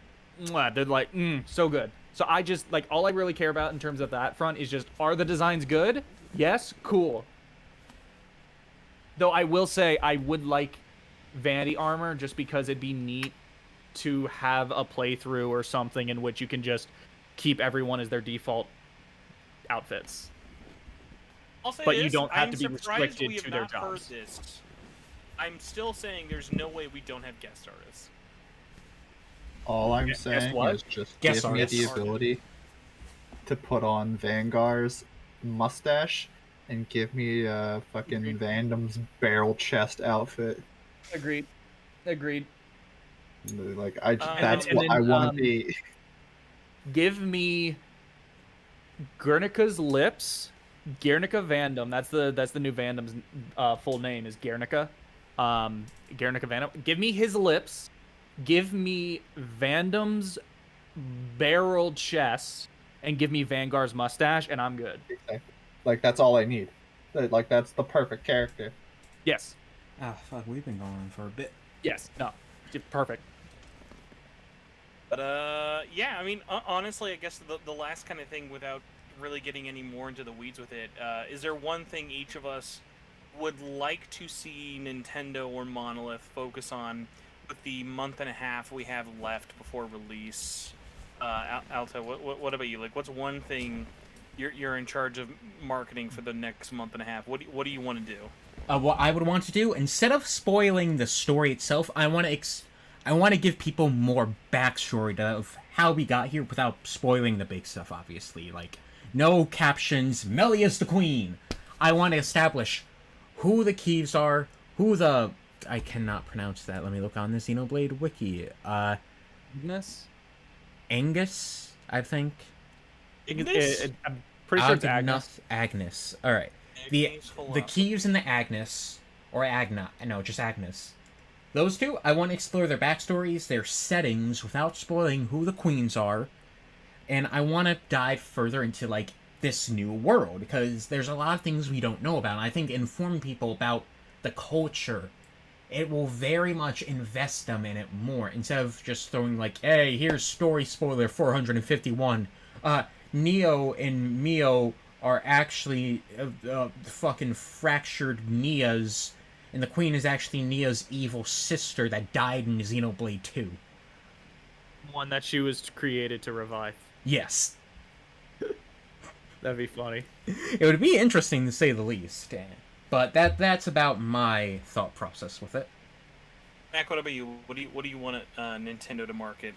mwah, they're like, so good. So I just, like, all I really care about in terms of that front is just, are the designs good? Yes, cool. Though I will say I would like vanity armor, just because it'd be neat to have a playthrough or something in which you can just keep everyone as their default outfits. But you don't have to be restricted to their jobs. I'm still saying there's no way we don't have guest artists. All I'm saying is just give me the ability to put on Vanguard's mustache and give me fucking Vandam's barrel chest outfit. Agreed. Like that's what I want to be. Give me Guernica's lips. Guernica Vandam. That's the new Vandam's full name is Guernica. Guernica Vandam. Give me his lips. Give me Vandam's barrel chest, and give me Vanguard's mustache, and I'm good. Exactly. Like that's all I need. Like that's the perfect character. Yes. Oh fuck, we've been going for a bit. Yes. No. Perfect. But yeah. I mean, honestly, I guess the last kind of thing, without really getting any more into the weeds with it, is there one thing each of us would like to see Nintendo or Monolith focus on with the month and a half we have left before release? Alta, what about you? Like, what's one thing you're in charge of marketing for the next month and a half? What do you want to do? What I would want to do, instead of spoiling the story itself, I I want to give people more backstory of how we got here without spoiling the big stuff, obviously. Like, no captions, Melia's the queen. I want to establish who the Keeves are, who the... I cannot pronounce that. Let me look on the Xenoblade wiki. Agnes? Angus, I think. Ignis? I'm pretty sure it's Agnes. Agnes. Alright. The Keeves and the Agnes, or Agna, no, just Agnes. Those two, I want to explore their backstories, their settings, without spoiling who the queens are, and I want to dive further into, like, this new world, because there's a lot of things we don't know about, and I think informing people about the culture, it will very much invest them in it more, instead of just throwing, like, hey, here's story spoiler 451, Neo and Mio are actually fucking fractured Nias, and the queen is actually Nia's evil sister that died in Xenoblade 2. One that she was created to revive. Yes. That'd be funny. It would be interesting to say the least. But that's about my thought process with it. Mac, what about you? What do you want Nintendo to market?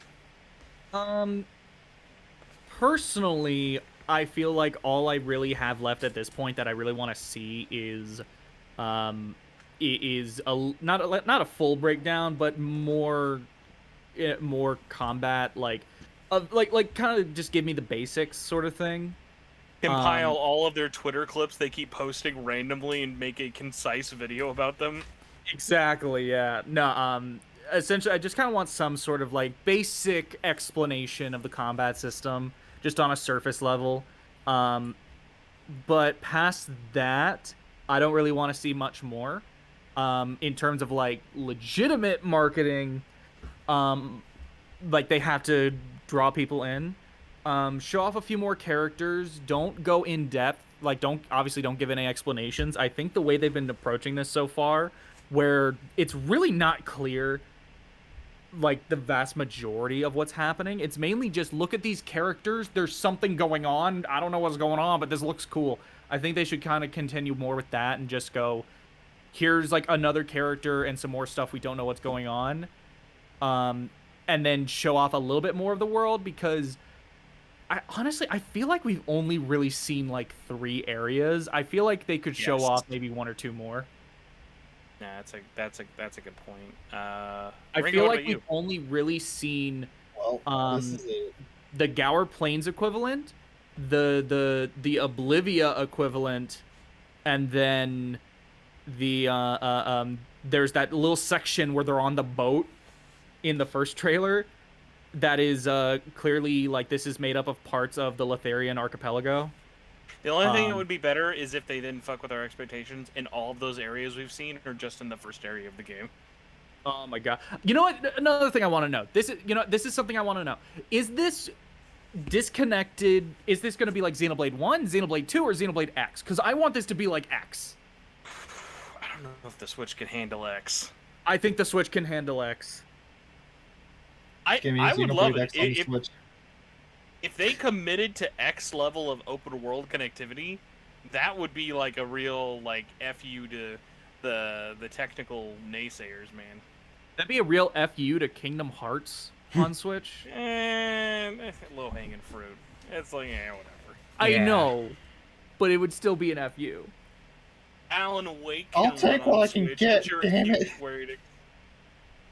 Personally, I feel like all I really have left at this point that I really want to see is not a full breakdown, but more combat, like kind of just give me the basics sort of thing. Compile all of their Twitter clips they keep posting randomly and make a concise video about them. Exactly, yeah. No, essentially, I just kind of want some sort of, like, basic explanation of the combat system, just on a surface level. But past that, I don't really want to see much more. In terms of, like, legitimate marketing, like, they have to draw people in. Show off a few more characters. Don't go in depth. Like, don't give any explanations. I think the way they've been approaching this so far, where it's really not clear, like, the vast majority of what's happening. It's mainly just look at these characters. There's something going on. I don't know what's going on, but this looks cool. I think they should kind of continue more with that and just go, here's, like, another character and some more stuff we don't know what's going on. And then show off a little bit more of the world, because I feel like we've only really seen, like, 3 areas. I feel like they could show off maybe 1 or 2 more. Nah, that's a good point. I Ringo, feel what like about we've you? only really seen This is it. the Gower Plains equivalent, the Oblivia equivalent, and then the there's that little section where they're on the boat in the first trailer that is clearly, like, this is made up of parts of the Letharian archipelago. The only thing that would be better is if they didn't fuck with our expectations in all of those areas we've seen, or just in the first area of the game. Oh my god! You know what? Another thing I want to know. This is something I want to know. Is this disconnected? Is this going to be like Xenoblade 1, Xenoblade 2, or Xenoblade X? Because I want this to be like X. I don't know if the Switch can handle X. I think the Switch can handle X. I would Xenoblade love it X on the Switch. if they committed to X level of open world connectivity. That would be like a real, like, FU to the technical naysayers, man. That'd be a real FU to Kingdom Hearts on Switch. And low hanging fruit. It's like, whatever. I know, but it would still be an FU. Alan Wake. I'll take what I can Switch, get, but you're damn a it. huge worried.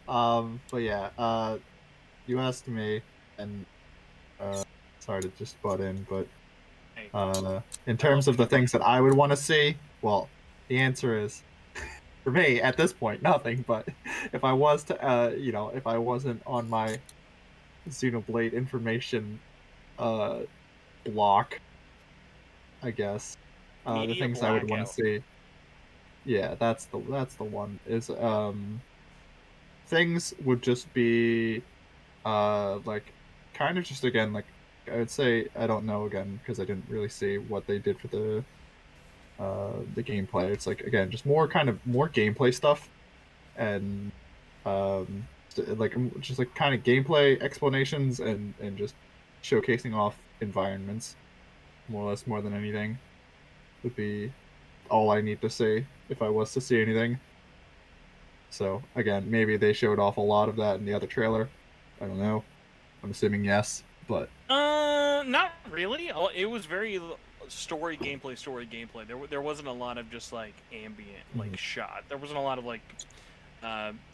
But yeah, you asked me, and sorry to just butt in, but in terms of the things that I would want to see, well, the answer is, for me at this point, nothing. But if I was to, if I wasn't on my Xenoblade information block, I guess the Media things I would want blackout. to see. Yeah, that's the one. Is things would just be like kind of just, again, like, I would say, I don't know, again, because I didn't really see what they did for the gameplay. It's like, again, just more gameplay stuff, and like just like kind of gameplay explanations, and just showcasing off environments, more or less, more than anything, would be all I need to see if I was to see anything. So again, maybe they showed off a lot of that in the other trailer. I don't know. I'm assuming yes, but Not really. It was very story gameplay. There wasn't a lot of just like ambient like shot. There wasn't a lot of like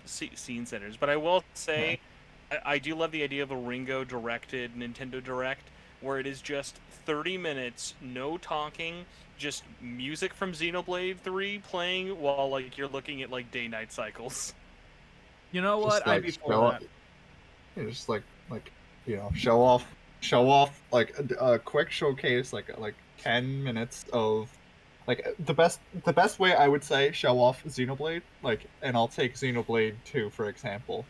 scene setters. But I will say, I do love the idea of a Ringo directed Nintendo Direct, where it is just 30 minutes, no talking, just music from Xenoblade 3 playing while like you're looking at like day-night cycles. You know what? just I'd like be show for off, that. just like show off like a quick showcase, like 10 minutes of like the best way I would say show off Xenoblade, like, and I'll take Xenoblade 2 for example.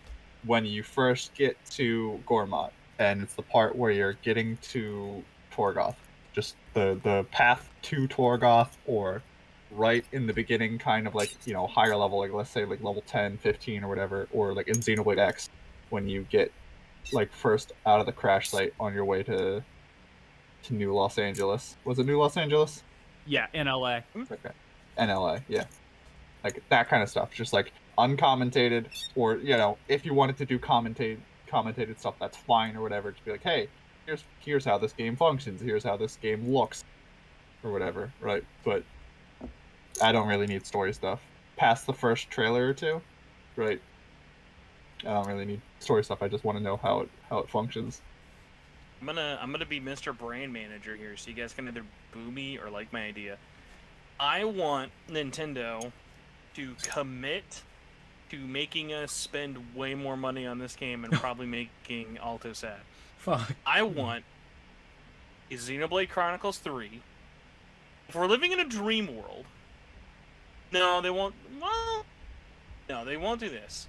When you first get to Gormott, and it's the part where you're getting to Torgoth, just the path to Torgoth, or right in the beginning, kind of like, higher level, like let's say like level 10, 15 or whatever, or like in Xenoblade X, when you get like first out of the crash site on your way to New Los Angeles. Was it New Los Angeles? Yeah, in LA. Okay. NLA, yeah. Like that kind of stuff. Just like uncommentated, or if you wanted to do commentated stuff, that's fine or whatever. To be like, hey, here's how this game functions, here's how this game looks, or whatever, right? But I don't really need story stuff. Past the first trailer or two, right? I don't really need story stuff. I just want to know how it functions. I'm gonna be Mr. Brand Manager here, so you guys can either boo me or like my idea. I want Nintendo to commit to making us spend way more money on this game and probably making Alto sad. Fuck. I want a Xenoblade Chronicles 3. If we're living in a dream world, no, they won't. Well, no, they won't do this.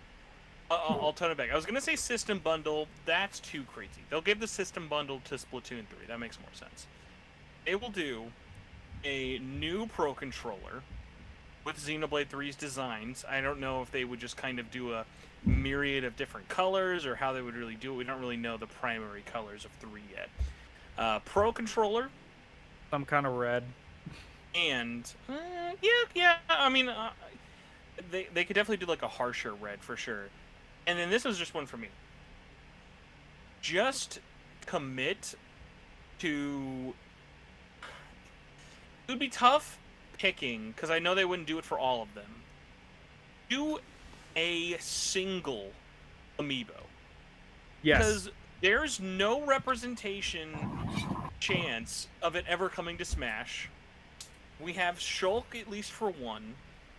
I'll turn it back. I was gonna say system bundle. That's too crazy. They'll give the system bundle to Splatoon 3. That makes more sense. They will do a new Pro Controller with Xenoblade 3's designs. I don't know if they would just kind of do a myriad of different colors or how they would really do it. We don't really know the primary colors of 3 yet. Pro Controller. Some kind of red. And, yeah, I mean, they could definitely do like a harsher red for sure. And then this was just one for me. Just commit to... It would be tough picking, because I know they wouldn't do it for all of them. Do a single amiibo. Yes. Because there's no representation chance of it ever coming to Smash. We have Shulk at least for one.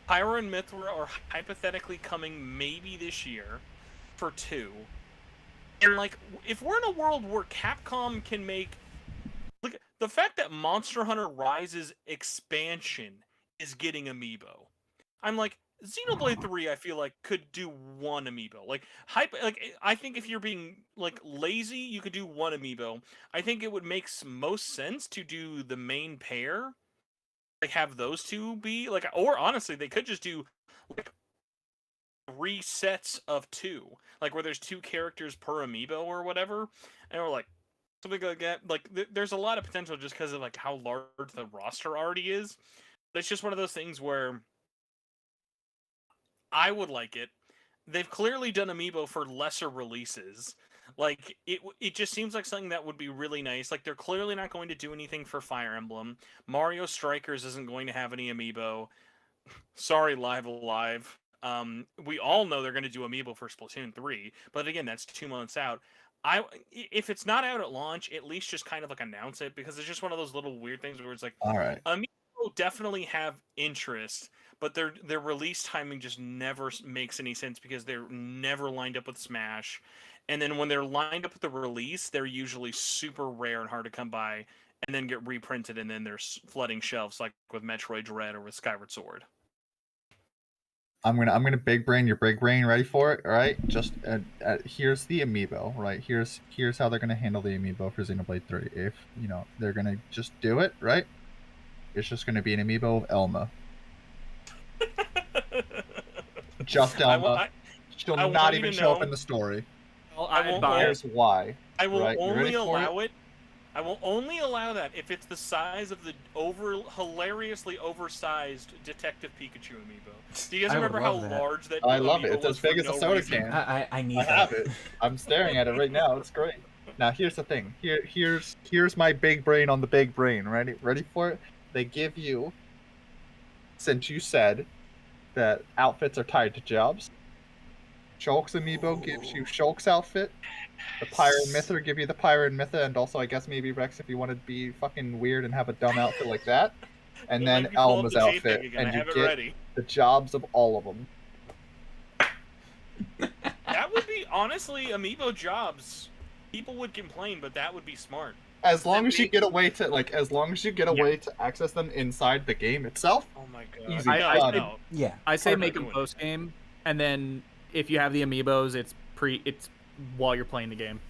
Pyra and Mithra are hypothetically coming maybe this year for 2. And, like, if we're in a world where Capcom can make... Look, the fact that Monster Hunter Rise's expansion is getting amiibo. I'm like, Xenoblade 3, I feel like, could do 1 amiibo. Like, I think if you're being, like, lazy, you could do 1 amiibo. I think it would make most sense to do the main pair. Like, have those 2 be, like, or honestly, they could just do, like, 3 sets of 2. Like, where there's 2 characters per amiibo or whatever. And we're like, something like that. Like, there's a lot of potential just because of, like, how large the roster already is. But it's just one of those things where I would like it. They've clearly done amiibo for lesser releases. Like, it just seems like something that would be really nice. Like, they're clearly not going to do anything for Fire Emblem. Mario Strikers isn't going to have any amiibo. Sorry, Live Alive. We all know they're going to do amiibo for Splatoon 3, but again, that's 2 months out. If it's not out at launch, at least just kind of like announce it, because it's just one of those little weird things where it's like, All right. amiibo definitely have interest, but their release timing just never makes any sense because they're never lined up with Smash. And then when they're lined up with the release, they're usually super rare and hard to come by, and then get reprinted, and then they're flooding shelves like with Metroid Dread or with Skyward Sword. I'm gonna big brain your big brain. Ready for it? All right. Just here's the amiibo. Right. Here's how they're gonna handle the amiibo for Xenoblade 3. If they're gonna just do it right, it's just gonna be an amiibo of Elma. Just Elma. She'll not even show up in the story. Here's why. I will right? only allow it. I will only allow that if it's the size of the hilariously oversized Detective Pikachu amiibo. Do you guys I would remember how love that. large that I love it. amiibo It's as was for big as a no soda reason? can. I need I that. have it. I'm staring at it right now. It's great. Now here's the thing. Here's my big brain on the big brain. Ready for it? They give you, since you said that outfits are tied to jobs. Shulk's amiibo gives you Shulk's outfit. The Pyre and Myther give you the Pyre and Myther, and also I guess maybe Rex if you want to be fucking weird and have a dumb outfit like that. And Don't then make me pull up Alma's the JPEG outfit, again. I and you have it get ready. the jobs of all of them. That would be honestly amiibo jobs. People would complain, but that would be smart. As long That as you makes- get a way to as long as you get a way to access them inside the game itself. Oh my god. Easy. No, I- no. Yeah. I say Hard make to them do it. post game, and then if you have the amiibos, it's while you're playing the game.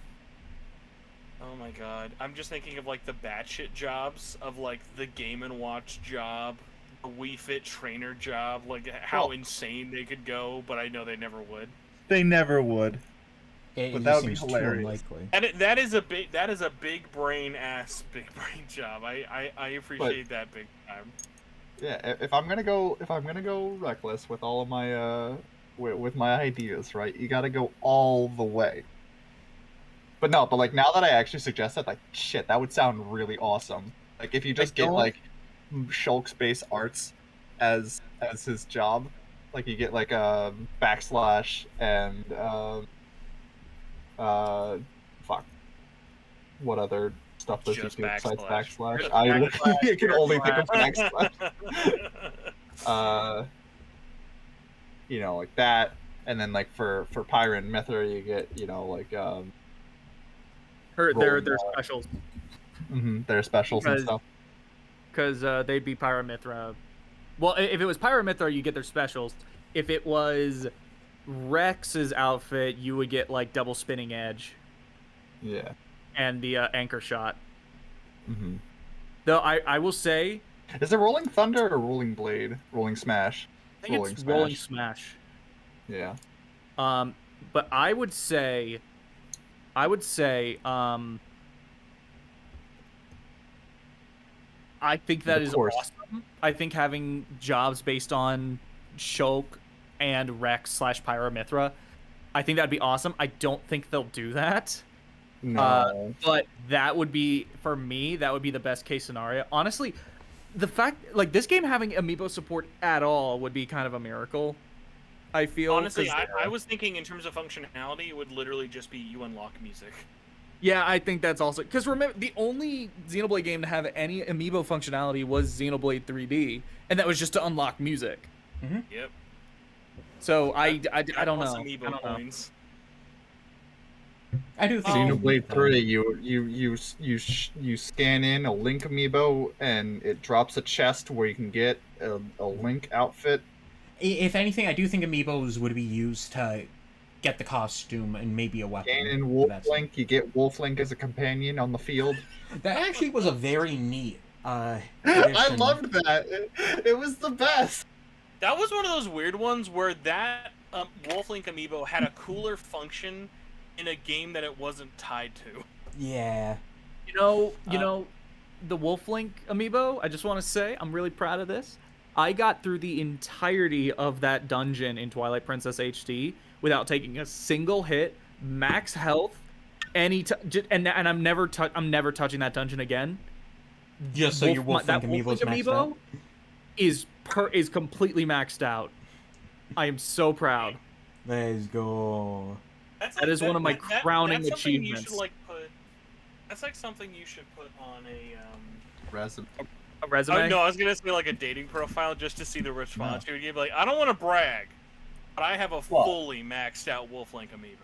Oh my god. I'm just thinking of like the batshit jobs of like the Game & Watch job, the Wii Fit trainer job, like how Well- insane they could go, but I know they never would. They never would. It But just that would be seems too hilarious. unlikely. And that is a big brain job. I appreciate that big time. Yeah, if I'm gonna go reckless with all of my with my ideas, right? You gotta go all the way. But like now that I actually suggested, like shit, that would sound really awesome. Like if you just get don't- like Shulk's base arts as his job, like you get like a backslash and fuck, what other stuff does he Just do besides backslash. backslash? Just I backslash, can only think of backslash. backslash. You know, like that, and then like for Pyre and Myther, you get like Their Rolling specials, their specials and Because- stuff. because they'd be Pyramithra. Well, if it was Pyramithra, you get their specials. If it was Rex's outfit, you would get like double spinning edge Yeah. and the anchor shot. hmm Though I will say, Is it Rolling Thunder or Rolling Blade? Rolling Smash. I think it's Rolling Smash. Yeah. But I would say, I think that Of is course. awesome. I think having jobs based on Shulk and Rex / Pyramithra, I think that'd be awesome. I don't think they'll do that. No. But that would be, for me, that would be the best case scenario. Honestly, the fact, like, this game having amiibo support at all would be kind of a miracle, I feel. Honestly, 'cause- I was thinking in terms of functionality, it would literally just be you unlock music. Yeah, I think that's also... Because remember, the only Xenoblade game to have any amiibo functionality was Xenoblade 3D, and that was just to unlock music. Yep. So I don't Plus know. Amiibo I don't know. coins. I do think Xenoblade 3, you scan in a Link amiibo and it drops a chest where you can get a Link outfit. If anything, I do think amiibos would be used to get the costume and maybe a weapon. Scan in for Wolf that. Link, you get Wolf Link as a companion on the field. That actually was a very neat. I addition. loved that. It was the best. That was one of those weird ones where that Wolf Link amiibo had a cooler function in a game that it wasn't tied to. Yeah. You know, the Wolf Link amiibo, I just want to say, I'm really proud of this. I got through the entirety of that dungeon in Twilight Princess HD without taking a single hit, max health, and I'm never touching that dungeon again. Just so your Wolf Link amiibo's maxed out. is completely maxed out. I am so proud. Let's go. That is one of my crowning that's something achievements. You should, like, that's like something you should put on a Resin. A resume. Oh no, I was gonna say like a dating profile just to see the response. You would give like, I don't want to brag, but I have a fully maxed out Wolf Link amiibo.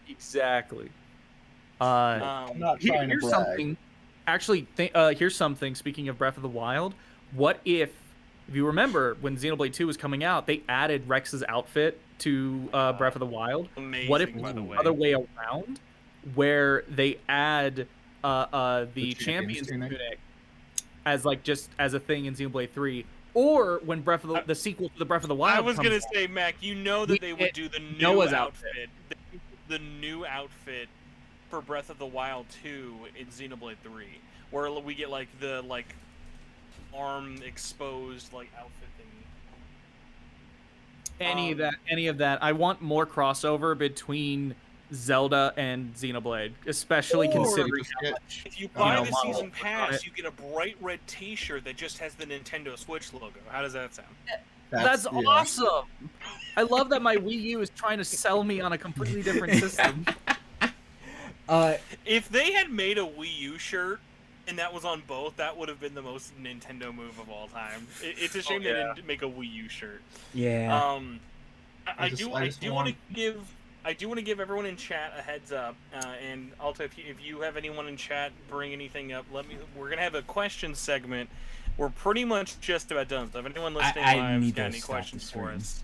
Exactly. I'm not trying to Here's brag. something. Actually, here's something. Speaking of Breath of the Wild, what if you remember when Xenoblade 2 was coming out, they added Rex's outfit to Breath of the Wild. Amazing, What if by the way. other way around, where they add the Tunic champion's tunic? tunic as like just as a thing in Xenoblade 3, or when Breath of the sequel to the Breath of the Wild. I was comes gonna out, say, Mac, you know We that they would get do the new Noah's outfit. The new outfit for Breath of the Wild 2 in Xenoblade 3, where we get like the arm exposed like outfit thingy. any of that. I want more crossover between Zelda and Xenoblade, especially Or considering just how get- much. If you buy the Model season on pass, it. you get a bright red T-shirt that just has the Nintendo Switch logo. How does that sound? That's yeah. awesome. I love that my Wii U is trying to sell me on a completely different system. If they had made a Wii U shirt and that was on both, that would have been the most Nintendo move of all time. It's a shame they didn't make a Wii U shirt. Yeah. I do want to give everyone in chat a heads up, and also if you have anyone in chat bring anything up, we're gonna have a question segment. We're pretty much just about done. So if anyone listening live's got any questions for us,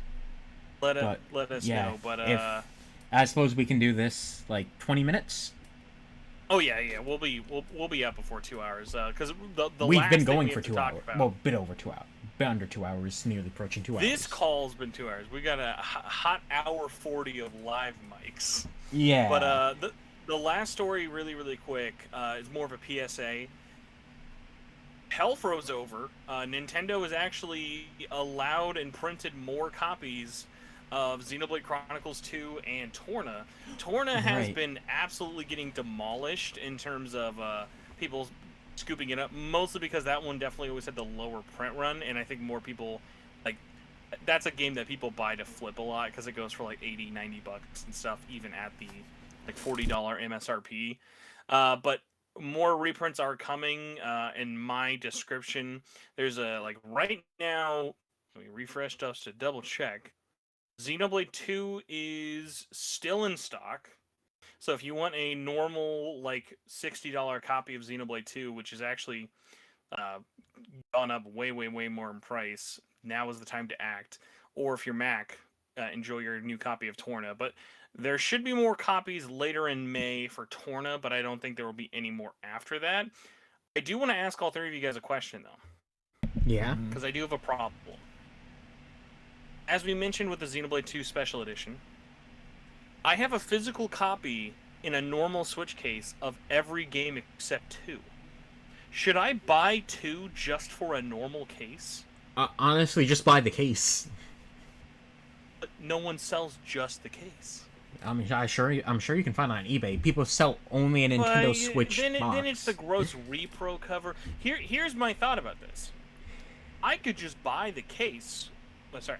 let us know. But I suppose we can do this like 20 minutes. oh yeah, we'll be up before 2 hours because the We've last been thing going we for have to 2 talk hours. about- Well, a bit over 2 hours. Bit under 2 hours, nearly approaching 2 hours. This call's been 2 hours. We got a hot hour 40 of live mics. Yeah. But the last story, really quick, is more of a PSA. Hell froze over. Nintendo has actually allowed and printed more copies of Xenoblade Chronicles 2 and Torna. Torna has been absolutely getting demolished in terms of people scooping it up, mostly because that one definitely always had the lower print run, and I think more people, like, that's a game that people buy to flip a lot because it goes for like 80, 90 bucks and stuff, even at the like $40 MSRP. But more reprints are coming. In my description, there's a, like, right now, let me refresh just to double check. Xenoblade 2 is still in stock. So if you want a normal, like, $60 copy of Xenoblade 2, which is actually gone up way more in price, now is the time to act. Or if you're Mac, enjoy your new copy of Torna. But there should be more copies later in May for Torna, but I don't think there will be any more after that. I do want to ask all three of you guys a question, though. Yeah. Because I do have a problem. As we mentioned with the Xenoblade 2 Special Edition, I have a physical copy in a normal Switch case of every game except 2. Should I buy 2 just for a normal case? Honestly, just buy the case. But no one sells just the case. I mean, I'm sure you can find it on eBay. People sell only a Nintendo Switch box. Then it's the gross repro cover. Here's my thought about this. I could just buy the case.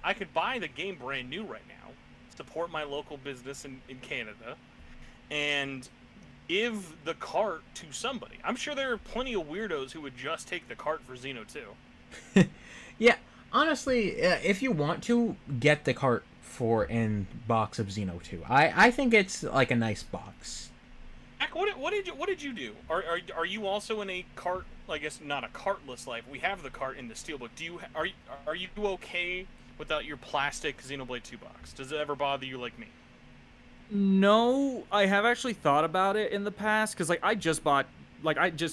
I could buy the game brand new right now, support my local business in Canada, and give the cart to somebody. I'm sure there are plenty of weirdos who would just take the cart for Xeno 2. Yeah, honestly, if you want to, get the cart for in box of Xeno 2. I think it's like a nice box. Mac, what did you do? Are you also in a cart? I guess not a cartless life. We have the cart in the steelbook. Are you okay without your plastic Xenoblade 2 box? Does it ever bother you like me? No, I have actually thought about it in the past because I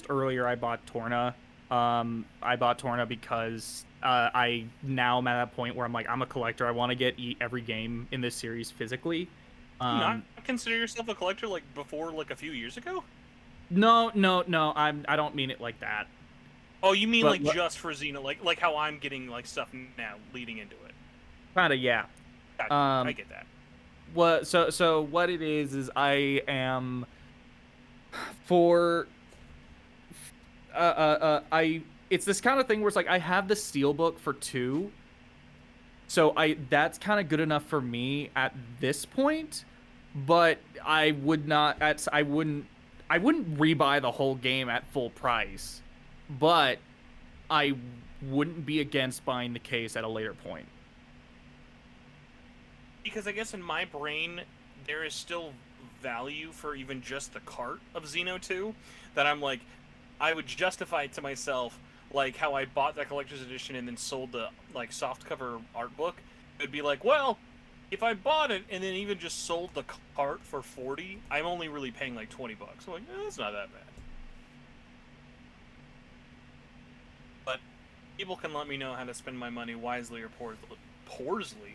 earlier I bought Torna. I bought Torna because I now am at that point where I'm like, I'm a collector. I want to get every game in this series physically. Do you not consider yourself a collector like before, like a few years ago? No. I don't mean it like that. Oh, you mean like just for Xeno, like how I'm getting like stuff now leading into it. Kinda, yeah. Gotcha. I get that. So what it is I am for it's this kind of thing where it's like I have the steelbook for 2. So that's kind of good enough for me at this point, but I wouldn't rebuy the whole game at full price, but I wouldn't be against buying the case at a later point. Because I guess in my brain, there is still value for even just the cart of Xeno 2, that I'm like, I would justify it to myself, like how I bought that collector's edition and then sold the like softcover art book. It would be like, well, if I bought it and then even just sold the cart for $40, I'm only really paying like $20. I'm like, that's not that bad. But people can let me know how to spend my money wisely or poorly. Poorly.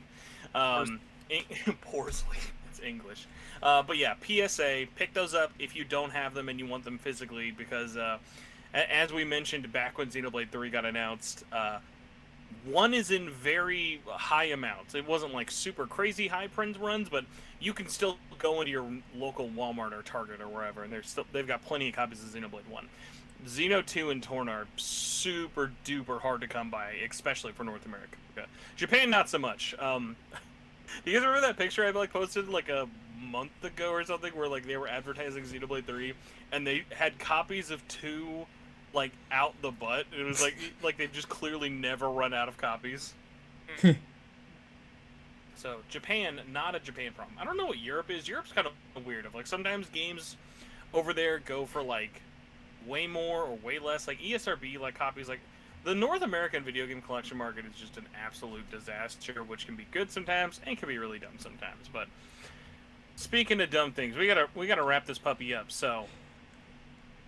That's English. But yeah, PSA, pick those up if you don't have them and you want them physically, because as we mentioned back when Xenoblade 3 got announced, One is in very high amounts. It wasn't like super crazy high print runs, but you can still go into your local Walmart or Target or wherever, and they've got plenty of copies of Xenoblade 1. Xeno 2 and Torn are super duper hard to come by, especially for North America. Japan, not so much. You guys remember that picture I like posted like a month ago or something, where like they were advertising Xenoblade 3, and they had copies of 2 like out the butt? It was like they've just clearly never run out of copies. So Japan, not a Japan problem. I don't know what Europe is. Europe's kind of weird. Of like sometimes games over there go for like way more or way less. Like ESRB, like copies, like the North American video game collection market is just an absolute disaster, which can be good sometimes and can be really dumb sometimes. But speaking of dumb things, we gotta wrap this puppy up. So,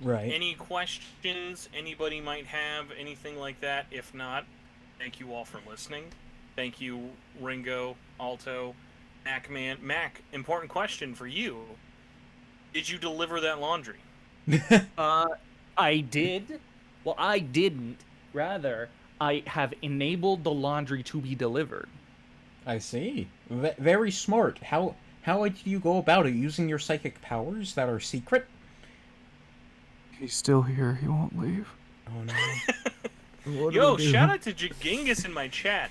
Right. any questions anybody might have, anything like that? If not, thank you all for listening. Thank you, Ringo, Alto, Macman. Mac, important question for you. Did you deliver that laundry? I did. Well, I didn't. Rather, I have enabled the laundry to be delivered. I see. Very smart. How do you go about it? Using your psychic powers that are secret? He's still here. He won't leave. Oh no. What do Yo, we do? shout out to Jagingus in my chat.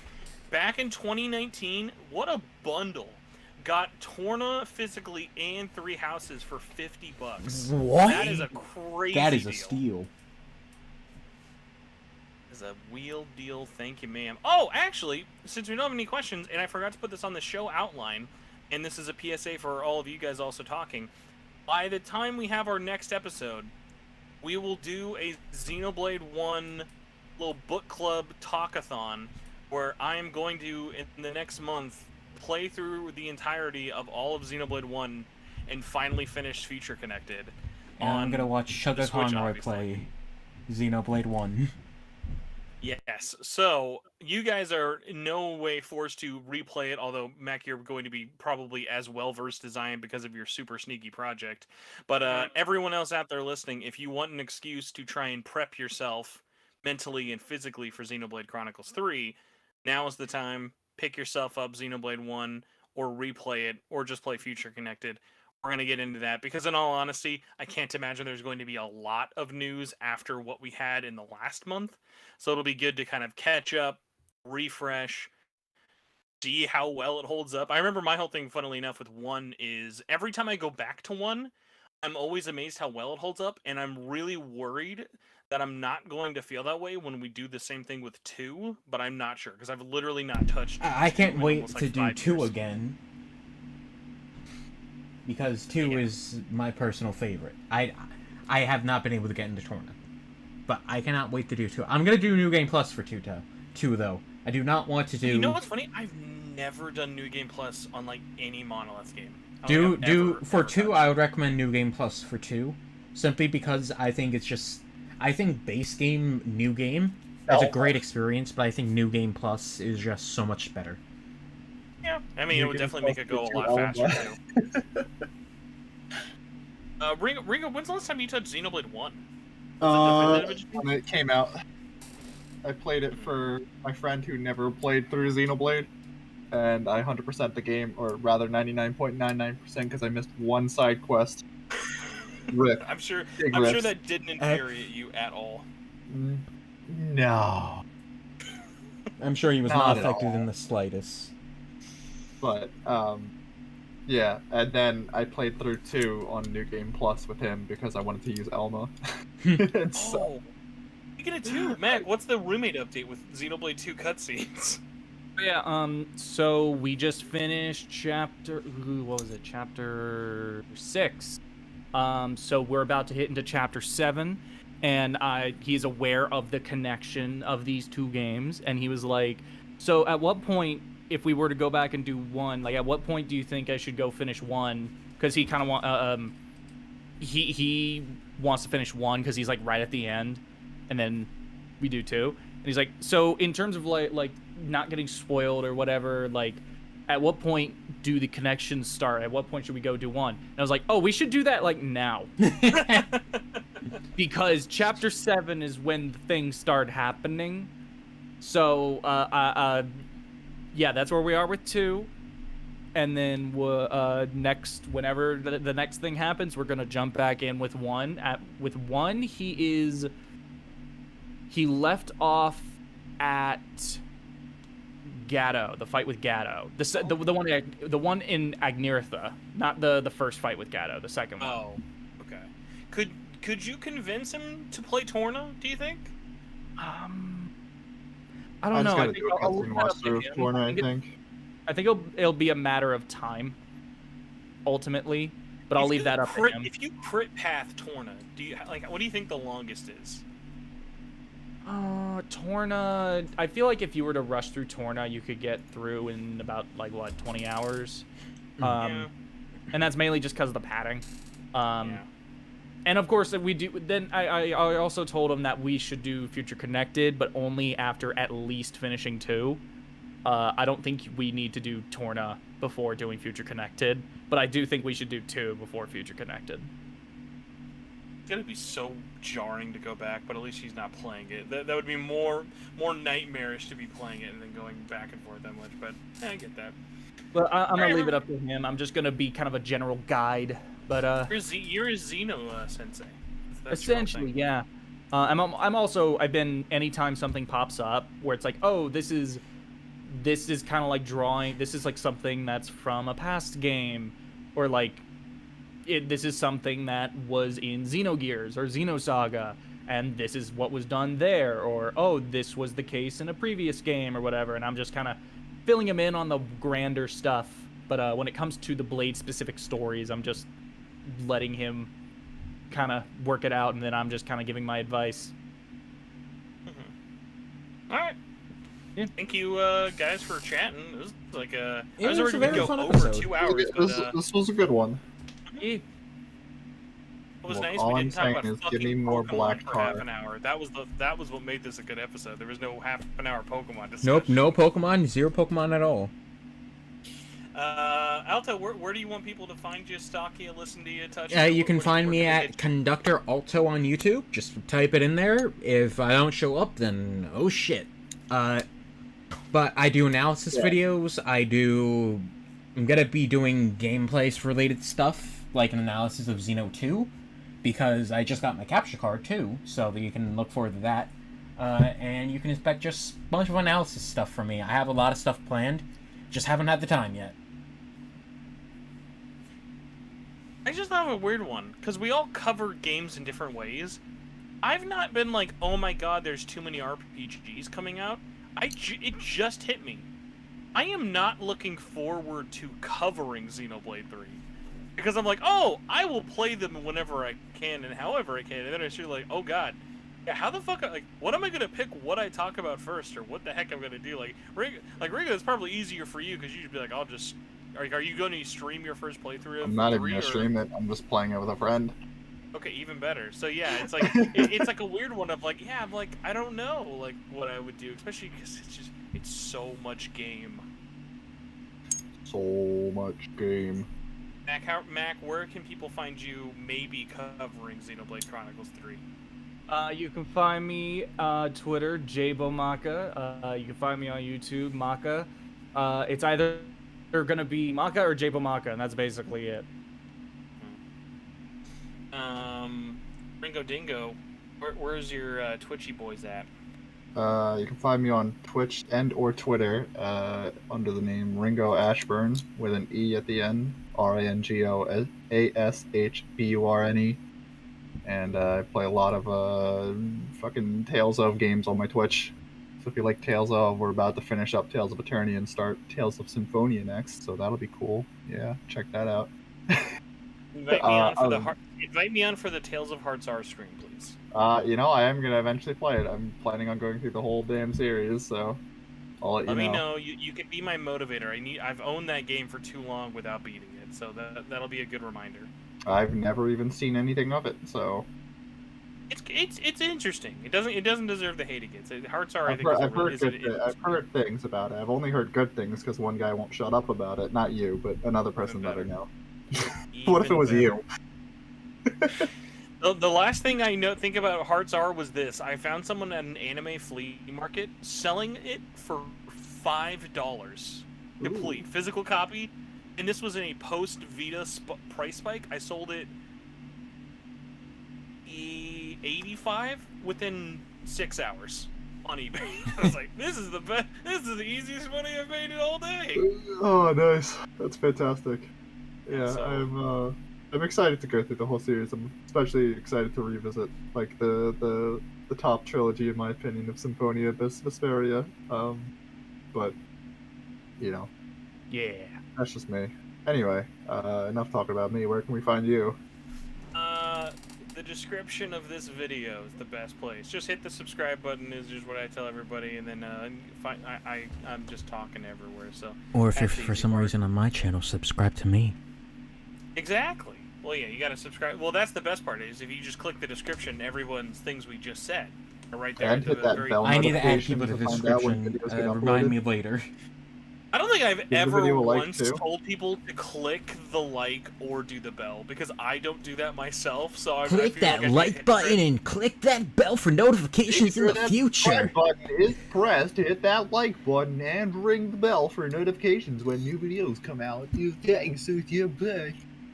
Back in 2019, what a bundle. Got Torna physically and 3 houses for $50. What? That is a crazy That is a deal. steal. Is a wheel deal. Thank you, ma'am. Oh, actually, since we don't have any questions, and I forgot to put this on the show outline, and this is a PSA for all of you guys also talking, by the time we have our next episode, we will do a Xenoblade 1 little book club talkathon, where I am going to, in the next month, play through the entirety of all of Xenoblade 1 and finally finish Future Connected. And I'm gonna watch Sugar Switch, Conroy obviously. play Xenoblade 1. Yes, so you guys are in no way forced to replay it, although, Mac, you're going to be probably as well-versed as I am because of your super sneaky project. But everyone else out there listening, if you want an excuse to try and prep yourself mentally and physically for Xenoblade Chronicles 3, now is the time. Pick yourself up Xenoblade 1, or replay it, or just play Future Connected. We're going to get into that, because in all honesty, I can't imagine there's going to be a lot of news after what we had in the last month. So it'll be good to kind of catch up, refresh, see how well it holds up. I remember my whole thing, funnily enough, with 1 is every time I go back to 1, I'm always amazed how well it holds up, and I'm really worried that I'm not going to feel that way when we do the same thing with 2, but I'm not sure, because I've literally not touched I 2 can't in wait almost, to like, do 5 2 years. again. Because 2 Yeah. is my personal favorite. I have not been able to get into Torna. But I cannot wait to do 2. I'm gonna do New Game Plus for 2 though. I do not want to do... You know what's funny? I've never done New Game Plus on, like, any Monolith game. I Do don't think I've for ever 2, done I would recommend New Game Plus for 2. Simply because I think it's just... I think base game, New Game, is a great experience, but I think New Game Plus is just so much better. Yeah, I mean, it would definitely make it go a lot faster, too. Ringo, when's the last time you touched Xenoblade 1? Was it definitive edition? When it came out, I played it for my friend who never played through Xenoblade, and I 100% the game, or rather 99.99%, because I missed one side quest. Rip. I'm sure Big I'm sure rips. that didn't infuriate you at all. No. I'm sure he was Not not at affected all. in the slightest. But, yeah, and then I played through 2 on New Game Plus with him because I wanted to use Elma. And so, Oh, speaking of 2, Mac, what's the roommate update with Xenoblade 2 cutscenes? Yeah, so we just finished chapter, what was it, chapter 6. So we're about to hit into chapter 7, and he's aware of the connection of these 2 games, and he was like, so at what point, if we were to go back and do 1, like at what point do you think I should go finish 1? Because he kind of he wants to finish 1 because he's like right at the end, and then we do 2. And he's like, so in terms of like not getting spoiled or whatever, like at what point do the connections start? At what point should we go do 1? And I was like, oh, we should do that like now. Because chapter 7 is when things start happening. So, yeah, that's where we are with 2. And then next, whenever the next thing happens, we're gonna jump back in with 1. With 1, he left off at Gatto, the fight with Gatto, the one in Agniratha, not the first fight with Gatto, the second one. Oh, okay. Could you convince him to play Torna? Do you think? I don't know. I think I'll leave that up to him. Torna, I think. I think it'll be a matter of time, ultimately. But I'll leave that up to him. If you crit path Torna, what do you think the longest is? Torna. I feel like if you were to rush through Torna, you could get through in about 20 hours. Yeah. And that's mainly just because of the padding. Yeah. And of course, we do. Then I also told him that we should do Future Connected, but only after at least finishing 2. I don't think we need to do Torna before doing Future Connected, but I do think we should do 2 before Future Connected. It's gonna be so jarring to go back, but at least he's not playing it. That would be more nightmarish to be playing it and then going back and forth that much. But I get that. But I'm gonna leave it up to him. I'm just gonna be kind of a general guide. But you're a Xeno sensei. That's essentially, yeah. I'm also, I've been, anytime something pops up where it's like, oh, this is kind of like drawing. This is like something that's from a past game, or like this is something that was in Xenogears or Xenosaga, and this is what was done there, or oh, this was the case in a previous game or whatever. And I'm just kind of filling him in on the grander stuff. But when it comes to the Blade specific stories, I'm just letting him kind of work it out, and then I'm just kind of giving my advice. All right. Yeah. Thank you, guys, for chatting. It was like I It was was already a going to very go fun over episode. 2 hours. This was a good one. Yeah. It was Well, nice. all We I'm didn't talk saying about is, fucking give me more Pokemon black for tar. half an hour. That was what made this a good episode. There was no half an hour Pokemon discussion. Nope, no Pokemon, 0 Pokemon at all. Alto, where do you want people to find you, stalk you, listen to you, touch You can find me at Conductor Alto on YouTube. Just type it in there. If I don't show up, then oh shit. But I do analysis videos. I'm gonna be doing gameplays related stuff, like an analysis of Xeno 2, because I just got my capture card too, so that you can look forward to that. And you can expect just a bunch of analysis stuff from me. I have a lot of stuff planned, just haven't had the time yet. I just have a weird one, because we all cover games in different ways. I've not been like, oh my god, there's too many RPGs coming out. It just hit me. I am not looking forward to covering Xenoblade 3. Because I'm like, oh, I will play them whenever I can and however I can. And then I feel like, oh god, yeah, how the fuck, what am I going to pick what I talk about first, or what the heck I'm going to do? Ringo, it's probably easier for you, because you should be like, I'll just, are you going to stream your first playthrough of I'm not even 3, gonna stream it. I'm just playing it with a friend. Okay, even better. So yeah, it's like it's like a weird one of like, yeah, I'm like, I don't know like what I would do, especially because it's so much game. So much game. Mac, where can people find you maybe covering Xenoblade Chronicles 3? You can find me Twitter, JBomaka. You can find me on YouTube, Maka. It's either gonna be Maka or JBomaka, and that's basically it. Ringo Dingo, where's your Twitchy boys at? You can find me on Twitch and or Twitter under the name Ringo Ashburn with an E at the end, RingoAshburne, and I play a lot of fucking Tales of games on my Twitch. So if you like Tales of, we're about to finish up Tales of Eternity and start Tales of Symphonia next, so that'll be cool. Yeah, check that out. Invite me on for the Tales of Hearts R stream, please. I am gonna eventually play it. I'm planning on going through the whole damn series, so I'll let you know. Let me know. You can be my motivator. I've owned that game for too long without beating it, so that'll be a good reminder. I've never even seen anything of it, so it's interesting. It doesn't deserve the hate it gets. Hearts R, I've heard things about it. I've only heard good things because one guy won't shut up about it. Not you, but another person that I know. What if it was you? The last thing I think about Hearts R was this. I found someone at an anime flea market selling it for $5 complete physical copy, and this was in a post Vita price spike. I sold it 85 within 6 hours on eBay. I was like, this is the best. This is the easiest money I've made in all day. Oh, nice. That's fantastic. Yeah, So- I'm excited to go through the whole series. I'm especially excited to revisit like the top trilogy, in my opinion, of Symphonia Vesperia. But you know, Yeah. that's just me. Anyway, enough talking about me. Where can we find you? The description of this video is the best place. Just hit the subscribe button is just what I tell everybody, and then I'm just talking everywhere. So. Or if you're that's the for easy some part. reason on my channel, subscribe to me. Exactly. Well, yeah, you gotta subscribe. Well, that's the best part is if you just click the description, everyone's things we just said are right there. And to hit the that very bell I need to add notification people to the to find out when description. videos get Remind uploaded. me later. I don't think I've the ever video a like, once too. told people to click the like or do the bell because I don't do that myself. So I Click feel that like I like should button hit and click that bell for notifications in the future. Subscribe button is pressed. Hit that like button and ring the bell for notifications when new videos come out. You thanks with your back.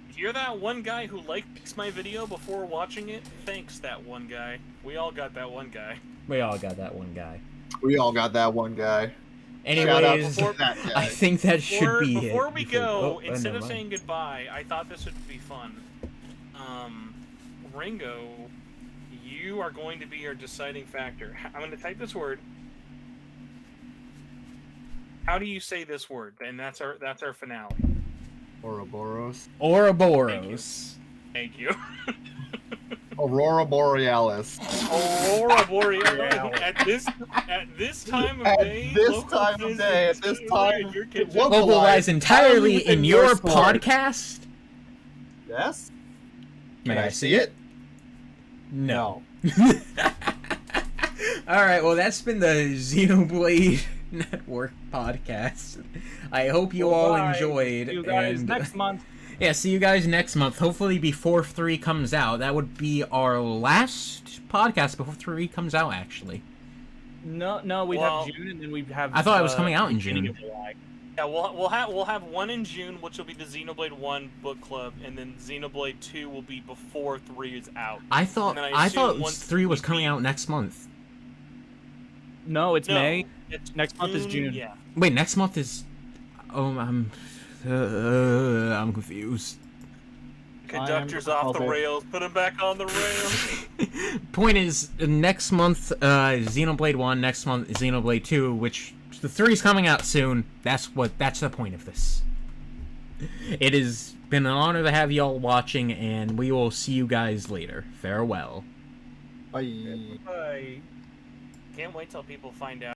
If you're that one guy who likes my video before watching it, thanks that one guy. We all got that one guy. We all got that one guy. We all got that one guy. Shout out Anyways, to that guy. I think that should be Before it. we go, Oh, instead never of mind. saying goodbye, I thought this would be fun. Ringo, you are going to be your deciding factor. I'm going to type this word. How do you say this word? And that's our finale. Ouroboros. Ouroboros. Thank you. Aurora Borealis. Aurora Borealis. At this time of At day. this local time of day, at this business, time, your kitchen. local- Localized entirely within in your your store. podcast? Yes? May Can I see it? No. Alright, well that's been the Xenoblade Network podcast. I hope you all Bye. enjoyed. See you guys and next month. yeah, see you guys next month. Hopefully before 3 comes out. That would be our last podcast before 3 comes out, actually. No, we'd Well, have June, and then we'd have. I thought it was coming out in beginning June. of July. Yeah, we'll have one in June, which will be the Xenoblade 1 book club, and then Xenoblade 2 will be before 3 is out. I thought And then I I thought assume once 3 was we coming beat- out next month. No, it's No, May. it's Next month is June. Yeah. Wait, next month is I'm confused. Conductor's I'm- off the okay. rails. Put him back on the rails. Point is, next month, Xenoblade 1, next month, Xenoblade 2, which the 3 is coming out soon. That's the point of this. It has been an honor to have y'all watching, and we will see you guys later. Farewell. Bye. Bye. Can't wait till people find out.